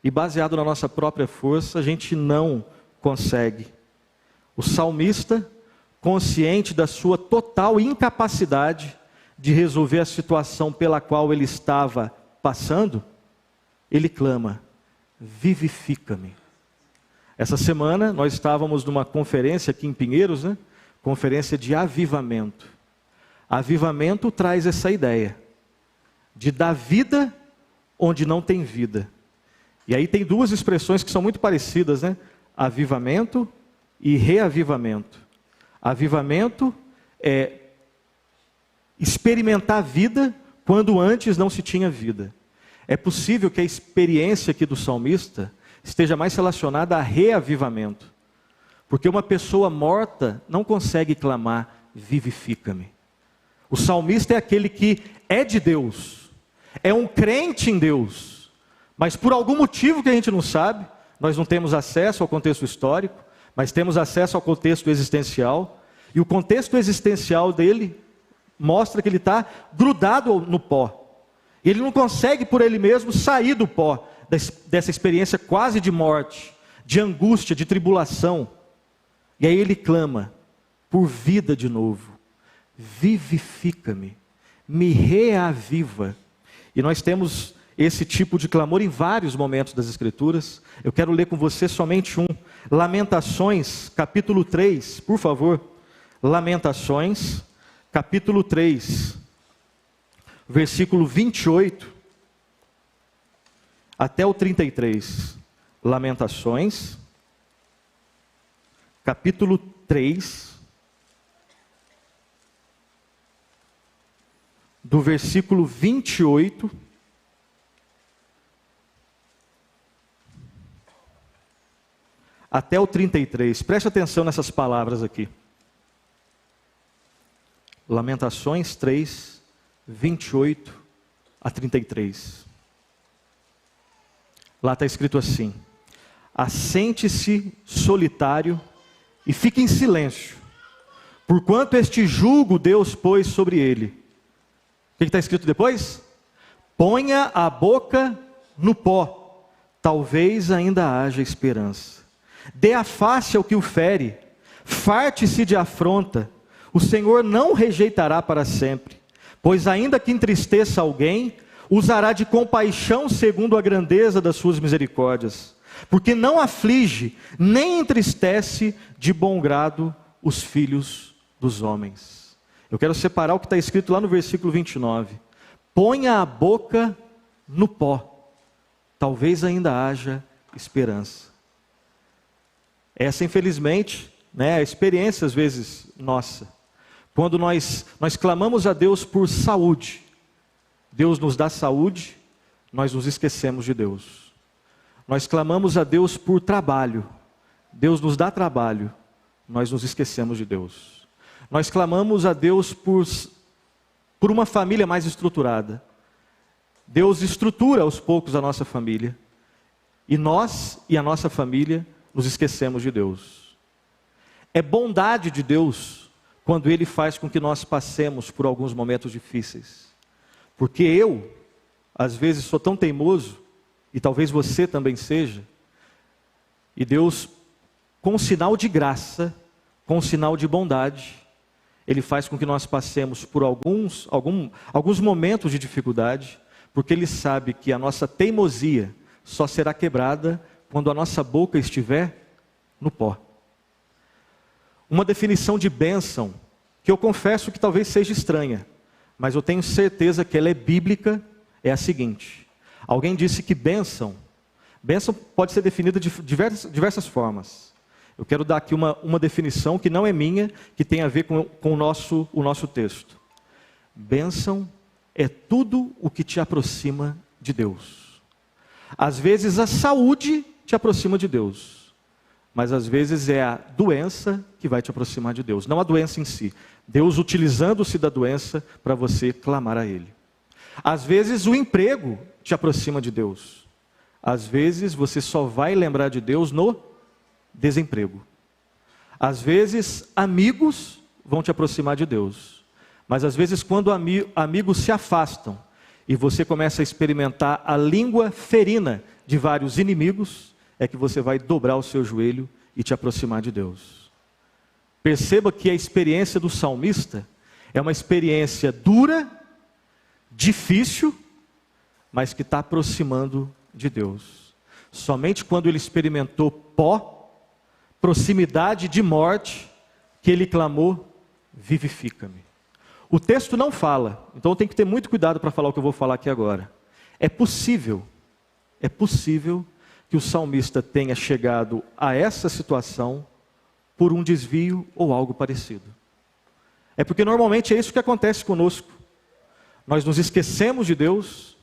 E baseado na nossa própria força, a gente não consegue. O salmista, consciente da sua total incapacidade de resolver a situação pela qual ele estava passando, ele clama: vivifica-me. Essa semana nós estávamos numa conferência aqui em Pinheiros, né? Conferência de avivamento. Avivamento traz essa ideia de dar vida onde não tem vida. E aí tem 2 expressões que são muito parecidas, né? Avivamento e reavivamento. Avivamento é experimentar vida quando antes não se tinha vida. É possível que a experiência aqui do salmista esteja mais relacionada a reavivamento. Porque uma pessoa morta não consegue clamar: vivifica-me. O salmista é aquele que é de Deus, é um crente em Deus, Mas por algum motivo que a gente não sabe, nós não temos acesso ao contexto histórico, mas temos acesso ao contexto existencial. E o contexto existencial dele mostra que ele está grudado no pó. Ele não consegue por ele mesmo sair do pó, dessa experiência quase de morte, de angústia, de tribulação. E aí ele clama por vida de novo. Vivifica-me, me reaviva. E nós temos esse tipo de clamor em vários momentos das Escrituras. Eu quero ler com você somente um. Lamentações, capítulo 3, por favor. Lamentações, capítulo 3, versículo 28 até o 33. Lamentações, capítulo 3, do versículo 28 até o 33. Preste atenção nessas palavras aqui. Lamentações 3, 28 a 33. Lá está escrito assim: assente-se solitário e fique em silêncio, porquanto este jugo Deus pôs sobre ele. O que está escrito depois? Ponha a boca no pó, talvez ainda haja esperança. Dê a face ao que o fere, farte-se de afronta. O Senhor não rejeitará para sempre, pois ainda que entristeça alguém, usará de compaixão segundo a grandeza das suas misericórdias, porque não aflige, nem entristece de bom grado os filhos dos homens. Eu quero separar o que está escrito lá no versículo 29. Ponha a boca no pó, talvez ainda haja esperança. Essa, infelizmente, é a experiência às vezes nossa. Quando nós clamamos a Deus por saúde, Deus nos dá saúde, nós nos esquecemos de Deus. Nós clamamos a Deus por trabalho, Deus nos dá trabalho, nós nos esquecemos de Deus. Nós clamamos a Deus por uma família mais estruturada. Deus estrutura aos poucos a nossa família, e nós e a nossa família nos esquecemos de Deus. É bondade de Deus quando Ele faz com que nós passemos por alguns momentos difíceis. Porque eu, às vezes, sou tão teimoso, e talvez você também seja, e Deus, com um sinal de graça, com um sinal de bondade, Ele faz com que nós passemos por alguns momentos de dificuldade, porque Ele sabe que a nossa teimosia só será quebrada quando a nossa boca estiver no pó. Uma definição de bênção, que eu confesso que talvez seja estranha, mas eu tenho certeza que ela é bíblica, é a seguinte: alguém disse que bênção pode ser definida de diversas formas. Eu quero dar aqui uma definição que não é minha, que tem a ver com o nosso texto. Bênção é tudo o que te aproxima de Deus. Às vezes a saúde te aproxima de Deus, mas às vezes é a doença que vai te aproximar de Deus, não a doença em si. Deus utilizando-se da doença para você clamar a Ele. Às vezes o emprego te aproxima de Deus. Às vezes você só vai lembrar de Deus no desemprego. Às vezes amigos vão te aproximar de Deus. Mas às vezes quando amigos se afastam e você começa a experimentar a língua ferina de vários inimigos, é que você vai dobrar o seu joelho e te aproximar de Deus. Perceba que a experiência do salmista é uma experiência dura, difícil, mas que está aproximando de Deus. Somente quando ele experimentou pó, proximidade de morte, que ele clamou: vivifica-me. O texto não fala, então eu tenho que ter muito cuidado para falar o que eu vou falar aqui agora. É possível que o salmista tenha chegado a essa situação por um desvio ou algo parecido. É porque normalmente é isso que acontece conosco. Nós nos esquecemos de Deus,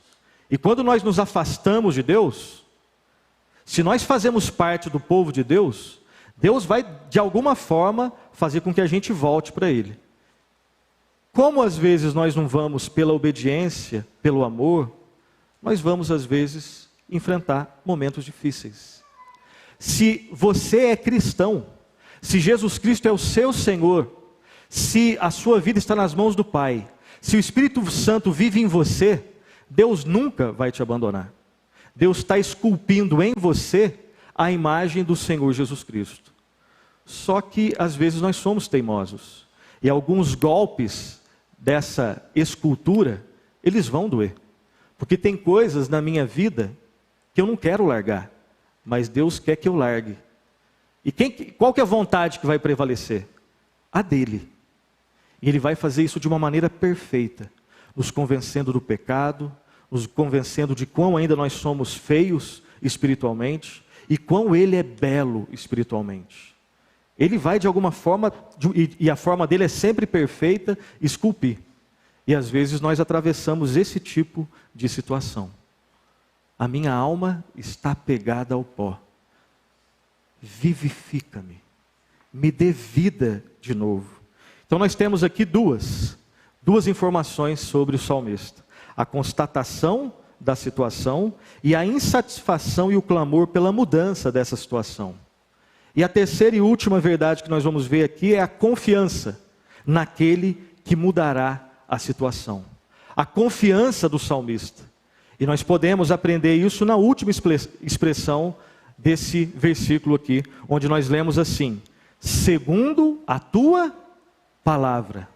e quando nós nos afastamos de Deus, se nós fazemos parte do povo de Deus, Deus vai de alguma forma fazer com que a gente volte para Ele. Como às vezes nós não vamos pela obediência, pelo amor, nós vamos às vezes enfrentar momentos difíceis. Se você é cristão, se Jesus Cristo é o seu Senhor, se a sua vida está nas mãos do Pai, se o Espírito Santo vive em você, Deus nunca vai te abandonar. Deus está esculpindo em você a imagem do Senhor Jesus Cristo. Só que às vezes nós somos teimosos. E alguns golpes dessa escultura, eles vão doer. Porque tem coisas na minha vida que eu não quero largar, mas Deus quer que eu largue. E qual que é a vontade que vai prevalecer? A dele. E ele vai fazer isso de uma maneira perfeita, nos convencendo do pecado, nos convencendo de quão ainda nós somos feios espiritualmente, e quão ele é belo espiritualmente. Ele vai de alguma forma, e a forma dele é sempre perfeita, esculpir. E às vezes nós atravessamos esse tipo de situação. A minha alma está pegada ao pó. Vivifica-me. Me dê vida de novo. Então nós temos aqui duas informações sobre o salmista. A constatação da situação e a insatisfação e o clamor pela mudança dessa situação. E a terceira e última verdade que nós vamos ver aqui é a confiança naquele que mudará a situação. A confiança do salmista. E nós podemos aprender isso na última expressão desse versículo aqui, onde nós lemos assim: segundo a tua palavra,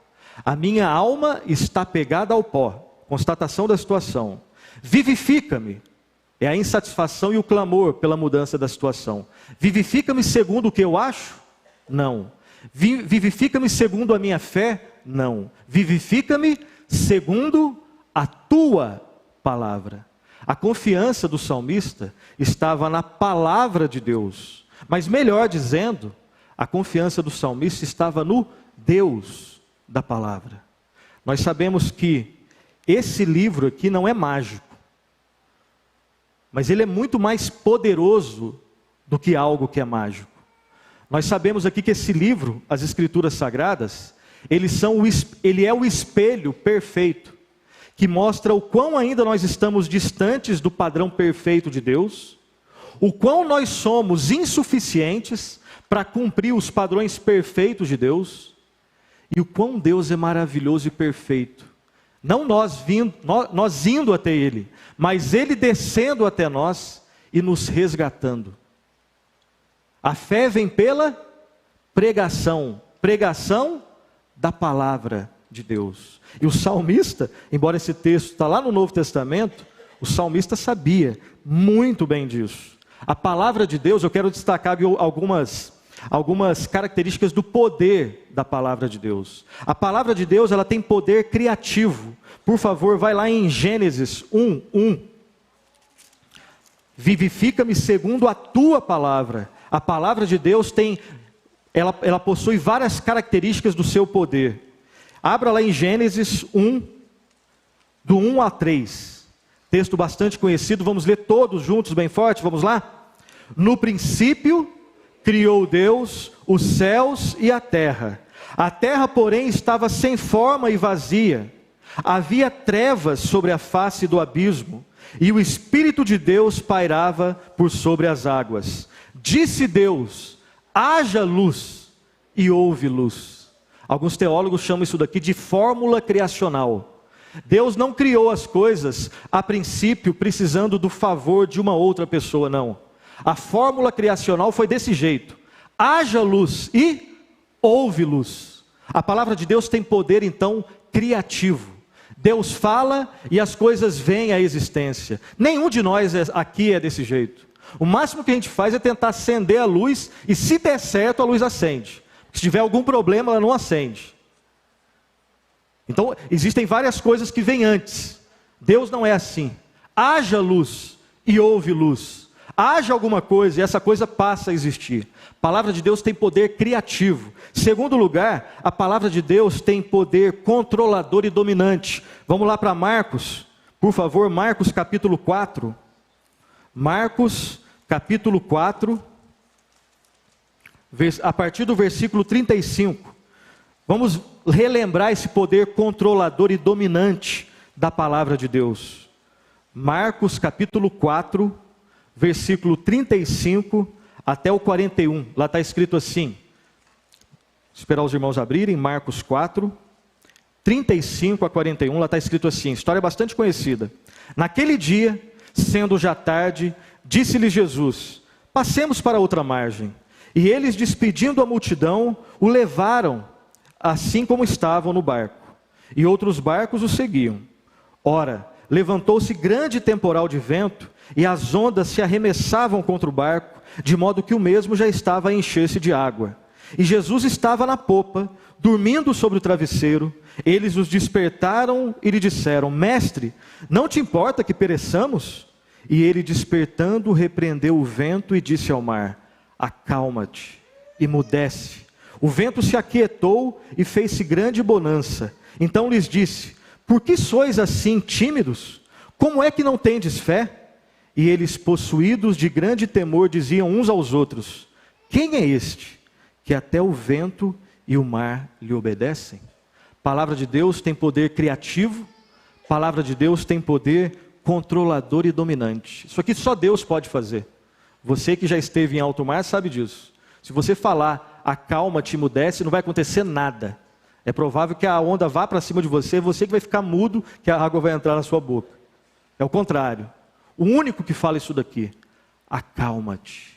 a minha alma está pegada ao pó. Constatação da situação. Vivifica-me, é a insatisfação e o clamor pela mudança da situação. Vivifica-me segundo o que eu acho? Não. Vivifica-me segundo a minha fé? Não. Vivifica-me segundo a tua palavra. A confiança do salmista estava na palavra de Deus. Mas melhor dizendo, a confiança do salmista estava no Deus da palavra. Nós sabemos que esse livro aqui não é mágico. Mas ele é muito mais poderoso do que algo que é mágico. Nós sabemos aqui que esse livro, as Escrituras Sagradas, ele é o espelho perfeito, que mostra o quão ainda nós estamos distantes do padrão perfeito de Deus, o quão nós somos insuficientes para cumprir os padrões perfeitos de Deus, e o quão Deus é maravilhoso e perfeito. Não nós indo até Ele, mas Ele descendo até nós e nos resgatando. A fé vem pela pregação da palavra de Deus. E o salmista, embora esse texto está lá no Novo Testamento, o salmista sabia muito bem disso. A palavra de Deus, eu quero destacar algumas características do poder da palavra de Deus. A palavra de Deus, ela tem poder criativo. Por favor, vai lá em Gênesis 1:1. Vivifica-me segundo a tua palavra. A palavra de Deus ela possui várias características do seu poder. Abra lá em Gênesis 1, do 1 a 3. Texto bastante conhecido, vamos ler todos juntos bem forte, vamos lá? No princípio criou Deus os céus e a terra. A terra, porém, estava sem forma e vazia. Havia trevas sobre a face do abismo, e o Espírito de Deus pairava por sobre as águas. Disse Deus: haja luz, e houve luz. Alguns teólogos chamam isso daqui de fórmula criacional. Deus não criou as coisas, a princípio, precisando do favor de uma outra pessoa, não. A fórmula criacional foi desse jeito: haja luz e houve luz. A palavra de Deus tem poder, então, criativo. Deus fala e as coisas vêm à existência. Nenhum de nós aqui é desse jeito. O máximo que a gente faz é tentar acender a luz, e se der certo, a luz acende. Se tiver algum problema, ela não acende. Então, existem várias coisas que vêm antes. Deus não é assim. Haja luz e houve luz. Haja alguma coisa e essa coisa passa a existir. A palavra de Deus tem poder criativo. Segundo lugar, a palavra de Deus tem poder controlador e dominante. Vamos lá para Marcos, por favor, Marcos capítulo 4. Marcos capítulo 4, a partir do versículo 35. Vamos relembrar esse poder controlador e dominante da palavra de Deus. Marcos capítulo 4, versículo 35 até o 41. Lá está escrito assim. Vou esperar os irmãos abrirem. Marcos 4, 35 a 41. Lá está escrito assim. História bastante conhecida. Naquele dia, sendo já tarde, disse-lhe Jesus: passemos para outra margem. E eles, despedindo a multidão, o levaram, assim como estavam no barco. E outros barcos o seguiam. Ora, levantou-se grande temporal de vento, e as ondas se arremessavam contra o barco, de modo que o mesmo já estava a encher-se de água. E Jesus estava na popa, dormindo sobre o travesseiro. Eles os despertaram e lhe disseram: Mestre, não te importa que pereçamos? E ele, despertando, repreendeu o vento e disse ao mar: acalma-te, emudece. O vento se aquietou e fez-se grande bonança. Então lhes disse: por que sois assim tímidos? Como é que não tendes fé? E eles, possuídos de grande temor, diziam uns aos outros: quem é este, que até o vento e o mar lhe obedecem? Palavra de Deus tem poder criativo, palavra de Deus tem poder controlador e dominante. Isso aqui só Deus pode fazer. Você que já esteve em alto mar sabe disso. Se você falar acalma-te, emudece, não vai acontecer nada. É provável que a onda vá para cima de você, você que vai ficar mudo, que a água vai entrar na sua boca. É o contrário. O único que fala isso daqui: acalma-te,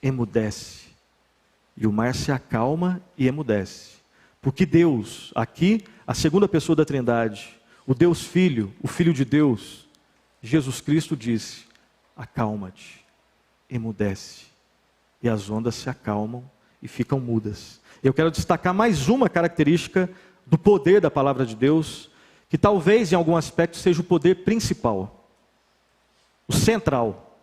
emudece. E o mar se acalma e emudece. Porque Deus, aqui, a segunda pessoa da Trindade, o Deus Filho, o Filho de Deus, Jesus Cristo disse: acalma-te, emudece. E as ondas se acalmam e ficam mudas. Eu quero destacar mais uma característica do poder da palavra de Deus, que talvez em algum aspecto seja o poder principal, o central,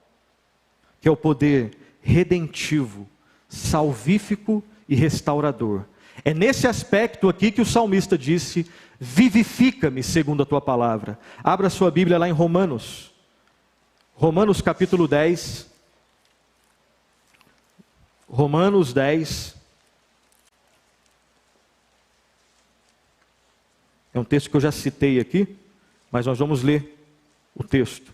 que é o poder redentivo, salvífico e restaurador. É nesse aspecto aqui que o salmista disse: vivifica-me segundo a tua palavra. Abra sua Bíblia lá em Romanos. Romanos capítulo 10. Romanos 10. É um texto que eu já citei aqui, mas nós vamos ler o texto.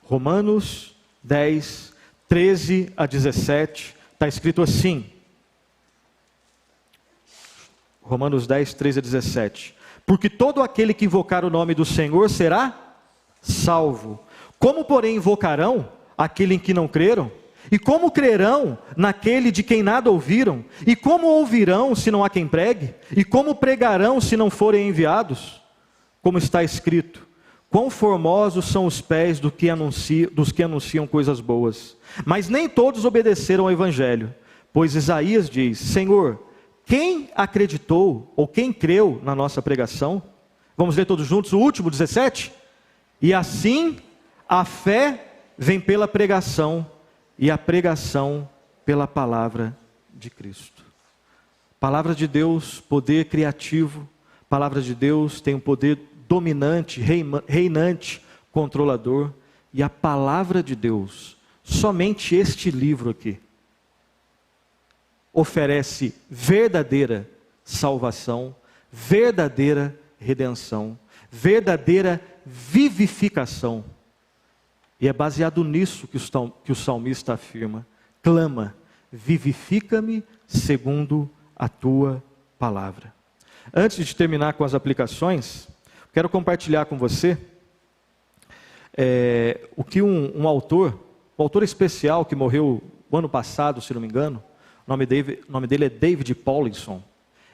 Romanos 10, 13 a 17, está escrito assim. Romanos 10, 13 a 17. Porque todo aquele que invocar o nome do Senhor será salvo. Como, porém, invocarão aquele em que não creram? E como crerão naquele de quem nada ouviram? E como ouvirão se não há quem pregue? E como pregarão se não forem enviados? Como está escrito: quão formosos são os pés dos que anunciam coisas boas. Mas nem todos obedeceram ao evangelho. Pois Isaías diz: Senhor, quem acreditou ou quem creu na nossa pregação? Vamos ler todos juntos o último, 17? E assim a fé vem pela pregação, e a pregação pela palavra de Cristo. Palavra de Deus, poder criativo. Palavra de Deus tem um poder dominante, reinante, controlador. E a palavra de Deus, somente este livro aqui, oferece verdadeira salvação, verdadeira redenção, verdadeira vivificação. E é baseado nisso que o salmista afirma: clama, vivifica-me segundo a tua palavra. Antes de terminar com as aplicações, quero compartilhar com você o que um autor especial que morreu o ano passado, se não me engano, o nome dele é David Powlison.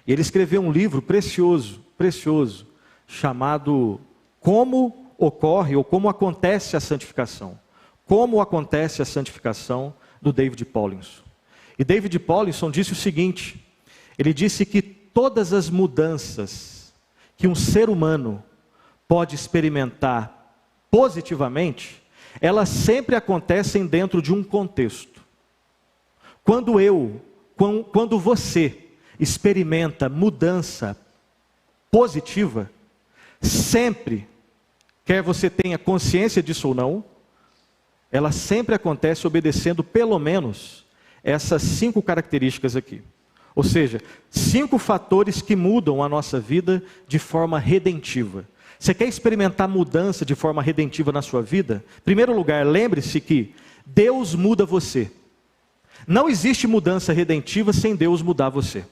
E ele escreveu um livro precioso, chamado Como Ocorre ou Como Acontece a Santificação. Como acontece a santificação, do David Powlison. E David Powlison disse o seguinte: ele disse que todas as mudanças que um ser humano pode experimentar positivamente, elas sempre acontecem dentro de um contexto. Quando você experimenta mudança positiva, sempre, quer você tenha consciência disso ou não, ela sempre acontece obedecendo pelo menos essas 5 características aqui. Ou seja, 5 fatores que mudam a nossa vida de forma redentiva. Você quer experimentar mudança de forma redentiva na sua vida? Em primeiro lugar, lembre-se que Deus muda você. Não existe mudança redentiva sem Deus mudar você.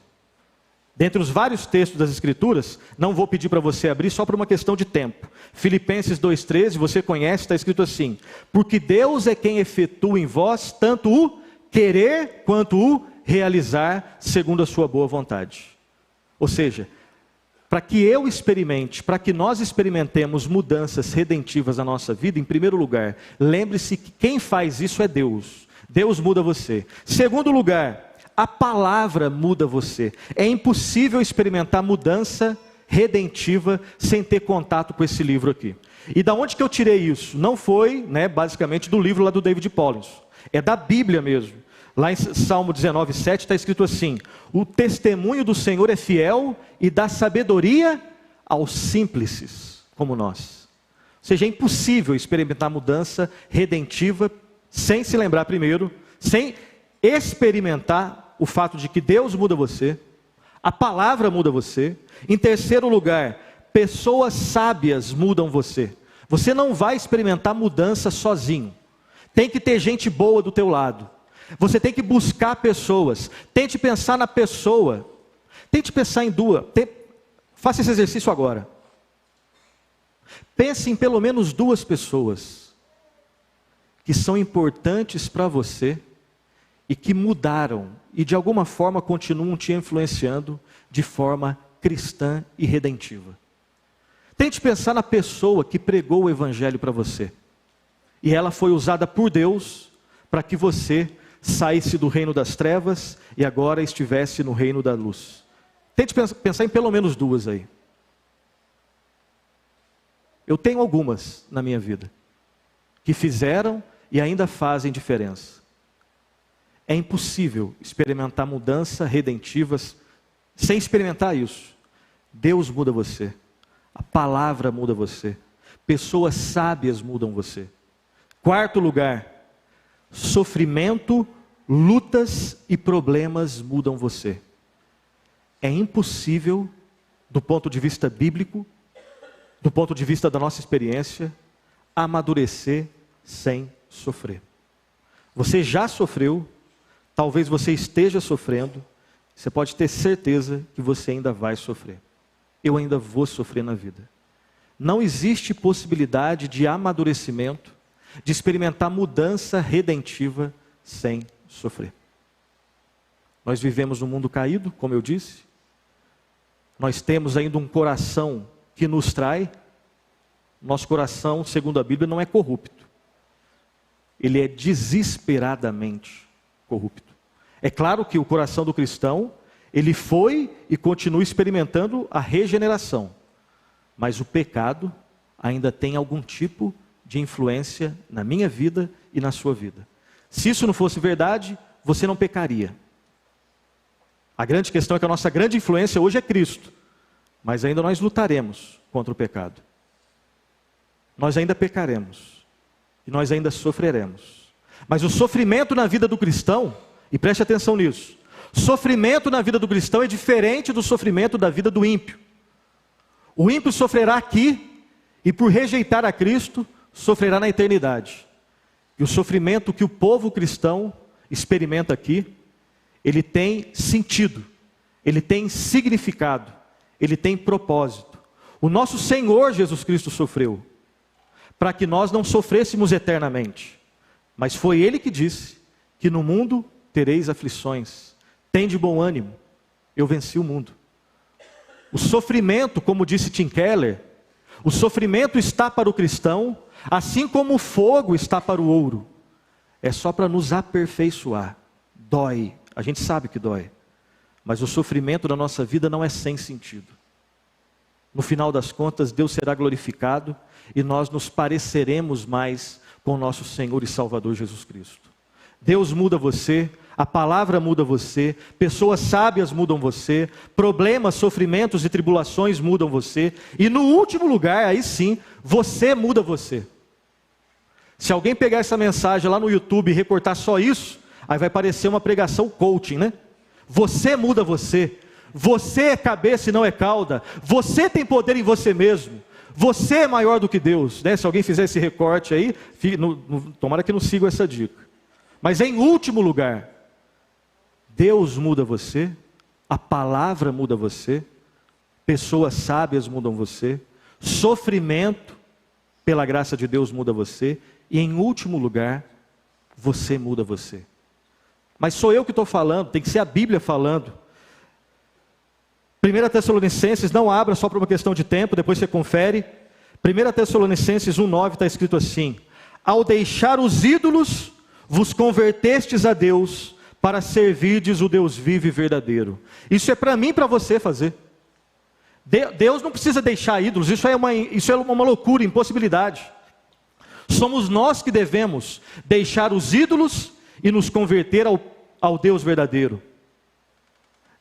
Dentre os vários textos das Escrituras, não vou pedir para você abrir só por uma questão de tempo. Filipenses 2,13, você conhece, está escrito assim: porque Deus é quem efetua em vós tanto o querer quanto o realizar segundo a sua boa vontade. Ou seja, para que eu experimente, para que nós experimentemos mudanças redentivas na nossa vida, em primeiro lugar, lembre-se que quem faz isso é Deus. Deus muda você. Segundo lugar, a palavra muda você. É impossível experimentar mudança redentiva sem ter contato com esse livro aqui. E da onde que eu tirei isso? Não foi, basicamente, do livro lá do David Paulinson. É da Bíblia mesmo. Lá em Salmo 19:7 está escrito assim: o testemunho do Senhor é fiel e dá sabedoria aos simples, como nós. Ou seja, é impossível experimentar mudança redentiva sem se lembrar primeiro, sem experimentar o fato de que Deus muda você, a palavra muda você. Em terceiro lugar, pessoas sábias mudam você. Você não vai experimentar mudança sozinho. Tem que ter gente boa do teu lado. Você tem que buscar pessoas. Tente pensar na pessoa. Tente pensar em duas. Faça esse exercício agora. Pense em pelo menos duas pessoas que são importantes para você e que mudaram e de alguma forma continuam te influenciando de forma cristã e redentiva. Tente pensar na pessoa que pregou o evangelho para você. E ela foi usada por Deus para que você saísse do reino das trevas e agora estivesse no reino da luz. Tente pensar em pelo menos duas aí. Eu tenho algumas na minha vida que fizeram e ainda fazem diferença. É impossível experimentar mudança redentivas sem experimentar isso. Deus muda você. A palavra muda você. Pessoas sábias mudam você. Quarto lugar, sofrimento, lutas e problemas mudam você. É impossível, do ponto de vista bíblico, do ponto de vista da nossa experiência, amadurecer sem sofrer. Você já sofreu, talvez você esteja sofrendo, você pode ter certeza que você ainda vai sofrer. Eu ainda vou sofrer na vida. Não existe possibilidade de amadurecimento, de experimentar mudança redentiva sem sofrer. Nós vivemos num mundo caído, como eu disse. Nós temos ainda um coração que nos trai. Nosso coração, segundo a Bíblia, não é corrupto. Ele é desesperadamente corrupto. É claro que o coração do cristão, ele foi e continua experimentando a regeneração. Mas o pecado ainda tem algum tipo de influência na minha vida e na sua vida. Se isso não fosse verdade, você não pecaria. A grande questão é que a nossa grande influência hoje é Cristo. Mas ainda nós lutaremos contra o pecado. Nós ainda pecaremos. E nós ainda sofreremos. Mas o sofrimento na vida do cristão, e preste atenção nisso, sofrimento na vida do cristão é diferente do sofrimento da vida do ímpio. O ímpio sofrerá aqui, e por rejeitar a Cristo, sofrerá na eternidade. E o sofrimento que o povo cristão experimenta aqui, ele tem sentido, ele tem significado, ele tem propósito. O nosso Senhor Jesus Cristo sofreu, para que nós não sofrêssemos eternamente. Mas foi Ele que disse que no mundo tereis aflições. Tende bom ânimo, eu venci o mundo. O sofrimento, como disse Tim Keller, o sofrimento está para o cristão, assim como o fogo está para o ouro. É só para nos aperfeiçoar. Dói, a gente sabe que dói. Mas o sofrimento da nossa vida não é sem sentido. No final das contas, Deus será glorificado e nós nos pareceremos mais com o nosso Senhor e Salvador Jesus Cristo. Deus muda você, a palavra muda você, pessoas sábias mudam você, problemas, sofrimentos e tribulações mudam você, e no último lugar, aí sim, você muda você. Se alguém pegar essa mensagem lá no YouTube e recortar só isso, aí vai parecer uma pregação coaching, né? Você muda você, você é cabeça e não é cauda, você tem poder em você mesmo, Você é maior do que Deus, né? Se alguém fizer esse recorte aí, tomara que não sigam essa dica. Mas em último lugar, Deus muda você, a palavra muda você, pessoas sábias mudam você, sofrimento, pela graça de Deus, muda você, e em último lugar, você muda você. Mas sou eu que estou falando, tem que ser a Bíblia falando. 1 Tessalonicenses, não abra só por uma questão de tempo, depois você confere. 1 Tessalonicenses 1,9 está escrito assim: ao deixar os ídolos, vos convertestes a Deus, para servirdes o Deus vivo e verdadeiro. Isso é para mim e para você fazer. Deus não precisa deixar ídolos, isso é uma loucura, impossibilidade. Somos nós que devemos deixar os ídolos e nos converter ao Deus verdadeiro.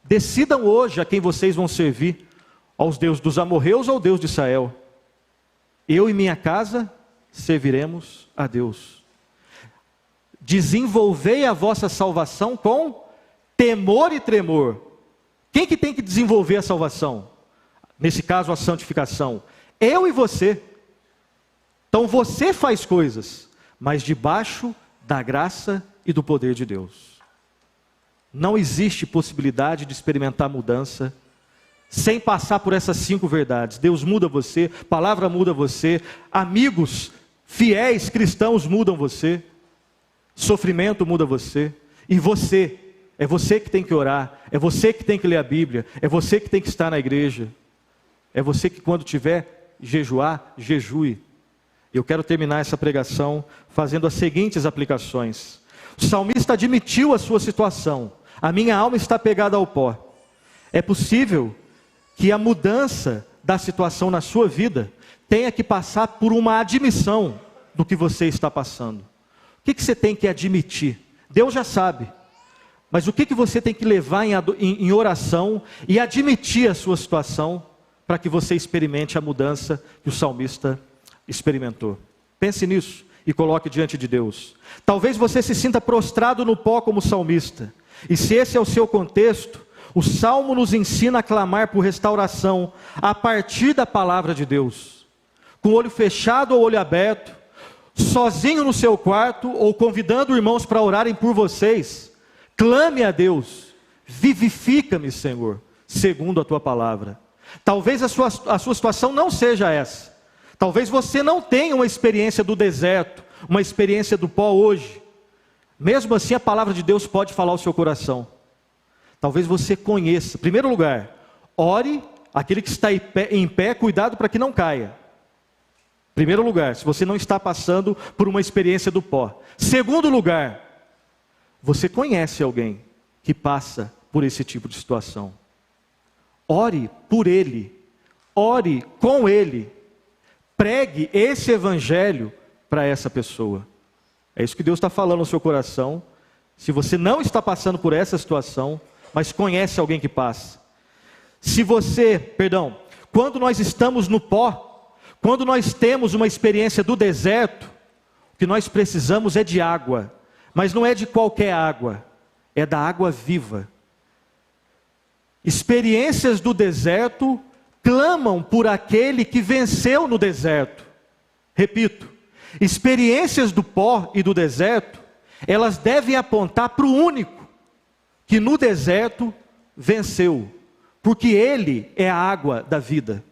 Decidam hoje a quem vocês vão servir, aos deuses dos amorreus ou ao Deus de Israel. Eu e minha casa serviremos a Deus. Desenvolvei a vossa salvação com temor e tremor. Quem que tem que desenvolver a salvação? Nesse caso, a santificação. Eu e você. Então você faz coisas, mas debaixo da graça e do poder de Deus. Não existe possibilidade de experimentar mudança sem passar por essas 5 verdades. Deus muda você, palavra muda você, amigos, fiéis, cristãos mudam você, sofrimento muda você, e você, é você que tem que orar, é você que tem que ler a Bíblia, é você que tem que estar na igreja, é você que quando tiver jejuar, jejue. Eu quero terminar essa pregação fazendo as seguintes aplicações. O salmista admitiu a sua situação: a minha alma está pegada ao pó. É possível que a mudança da situação na sua vida tenha que passar por uma admissão do que você está passando. O que você tem que admitir? Deus já sabe. Mas o que você tem que levar em oração e admitir a sua situação para que você experimente a mudança que o salmista experimentou? Pense nisso e coloque diante de Deus. Talvez você se sinta prostrado no pó como salmista. E se esse é o seu contexto, o Salmo nos ensina a clamar por restauração a partir da palavra de Deus. Com o olho fechado ou olho aberto, sozinho no seu quarto ou convidando irmãos para orarem por vocês, clame a Deus: vivifica-me, Senhor, segundo a tua palavra. Talvez a sua situação não seja essa. Talvez você não tenha uma experiência do deserto, uma experiência do pó hoje. Mesmo assim, a palavra de Deus pode falar ao seu coração. Talvez você conheça. Em primeiro lugar, ore, aquele que está em pé, cuidado para que não caia. Em primeiro lugar, se você não está passando por uma experiência do pó. Segundo lugar, você conhece alguém que passa por esse tipo de situação. Ore por ele, ore com ele, pregue esse evangelho para essa pessoa. É isso que Deus está falando no seu coração. Se você não está passando por essa situação, mas conhece alguém que passa. Quando nós estamos no pó, quando nós temos uma experiência do deserto, o que nós precisamos é de água, mas não é de qualquer água, é da água viva. Experiências do deserto clamam por aquele que venceu no deserto. Repito, experiências do pó e do deserto, elas devem apontar para o único que no deserto venceu, porque ele é a água da vida.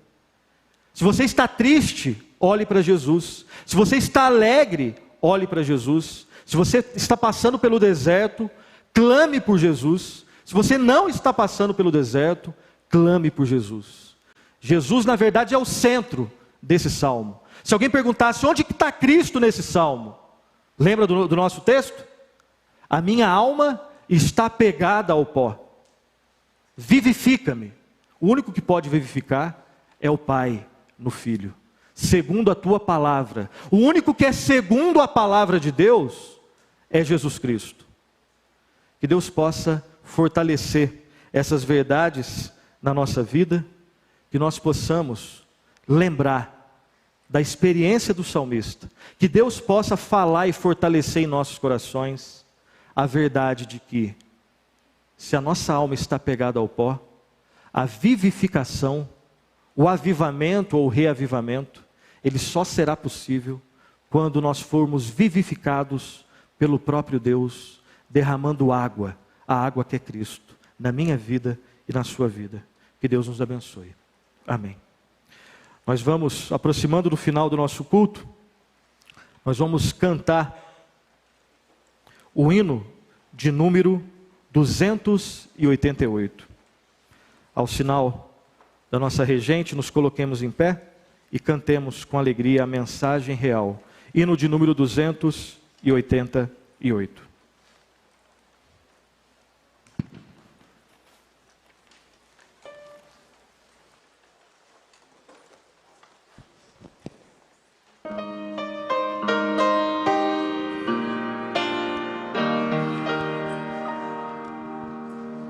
Se você está triste, olhe para Jesus. Se você está alegre, olhe para Jesus. Se você está passando pelo deserto, clame por Jesus. Se você não está passando pelo deserto, clame por Jesus. Jesus, na verdade, é o centro desse salmo. Se alguém perguntasse onde que está Cristo nesse salmo, lembra do nosso texto? A minha alma está pegada ao pó. Vivifica-me. O único que pode vivificar é o Pai no Filho, segundo a tua palavra. O único que é segundo a palavra de Deus é Jesus Cristo. Que Deus possa fortalecer essas verdades na nossa vida, que nós possamos lembrar da experiência do salmista, que Deus possa falar e fortalecer em nossos corações a verdade de que, se a nossa alma está pegada ao pó, a vivificação, o avivamento ou o reavivamento, ele só será possível quando nós formos vivificados pelo próprio Deus, derramando água, a água que é Cristo, na minha vida e na sua vida. Que Deus nos abençoe. Amém. Nós vamos, aproximando do final do nosso culto, nós vamos cantar o hino de número 288. Ao sinal da nossa regente, nos coloquemos em pé e cantemos com alegria a mensagem real. Hino de número 288.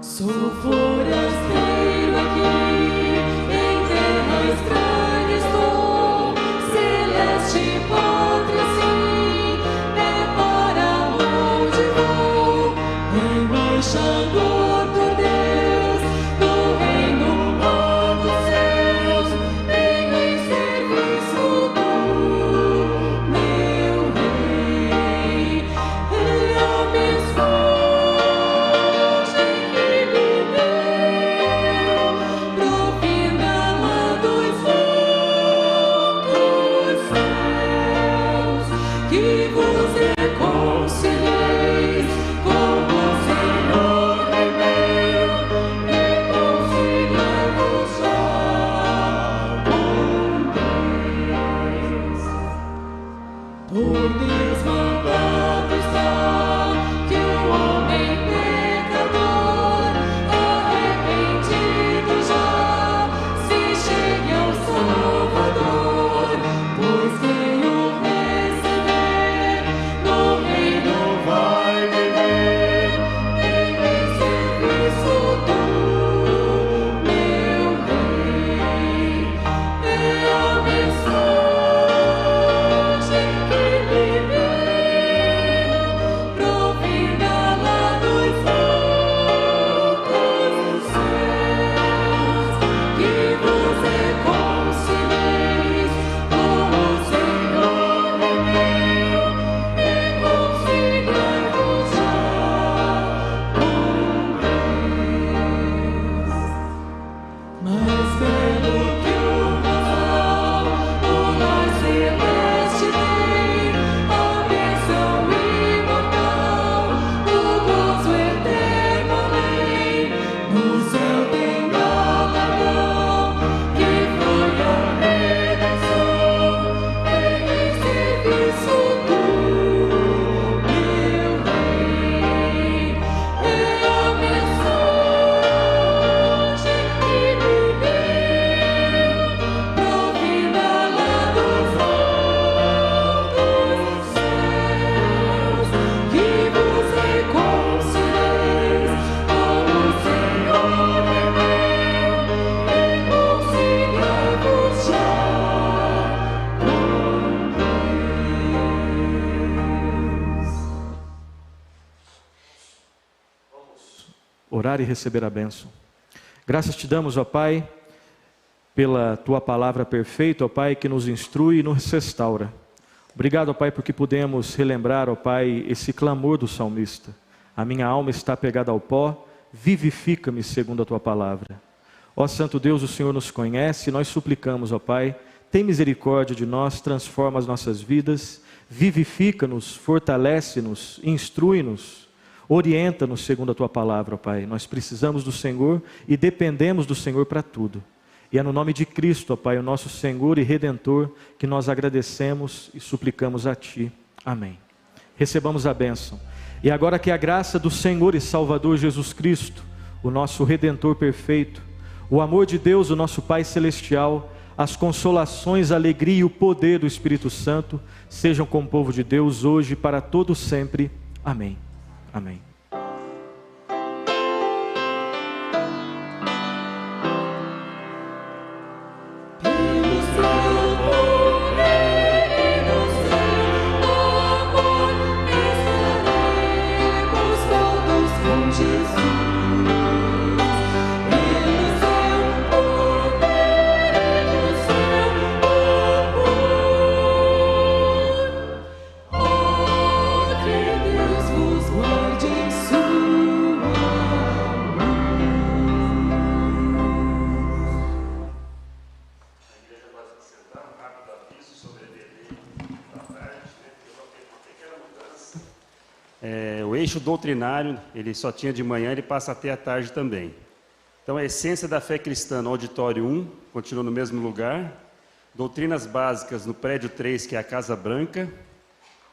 Sou forasteiro aqui, em terra estranha estou, celeste pátria sim, é para onde vou, embaixador por Deus, do reino dos céus, venho em serviço do meu rei, e abençoe. Orar e receber a bênção. Graças te damos, ó Pai, pela Tua palavra perfeita, ó Pai, que nos instrui e nos restaura. Obrigado, ó Pai, porque podemos relembrar, ó Pai, esse clamor do salmista. A minha alma está pegada ao pó, vivifica-me segundo a Tua palavra. Ó Santo Deus, o Senhor nos conhece e nós suplicamos, ó Pai, tem misericórdia de nós, transforma as nossas vidas, vivifica-nos, fortalece-nos, instrui-nos, orienta-nos segundo a Tua palavra, ó Pai. Nós precisamos do Senhor e dependemos do Senhor para tudo. E é no nome de Cristo, ó Pai, o nosso Senhor e Redentor, que nós agradecemos e suplicamos a Ti. Amém. Recebamos a bênção. E agora que a graça do Senhor e Salvador Jesus Cristo, o nosso Redentor perfeito, o amor de Deus, o nosso Pai Celestial, as consolações, a alegria e o poder do Espírito Santo sejam com o povo de Deus hoje e para todo sempre. Amém. Amém. Jesus, pelo seu poder. eixo doutrinário, ele só tinha de manhã, ele passa até à tarde também. Então, a essência da fé cristã no auditório 1, continua no mesmo lugar. Doutrinas básicas no prédio 3, que é a Casa Branca.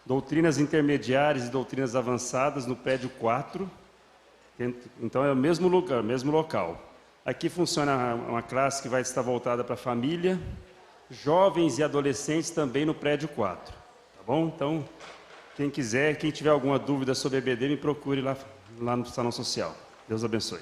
Doutrinas intermediárias e doutrinas avançadas no prédio 4. Então, é o mesmo lugar, mesmo local. Aqui funciona uma classe que vai estar voltada para a família, jovens e adolescentes também no prédio 4. Tá bom? Então, quem quiser, quem tiver alguma dúvida sobre EBD, me procure lá no Salão Social. Deus abençoe.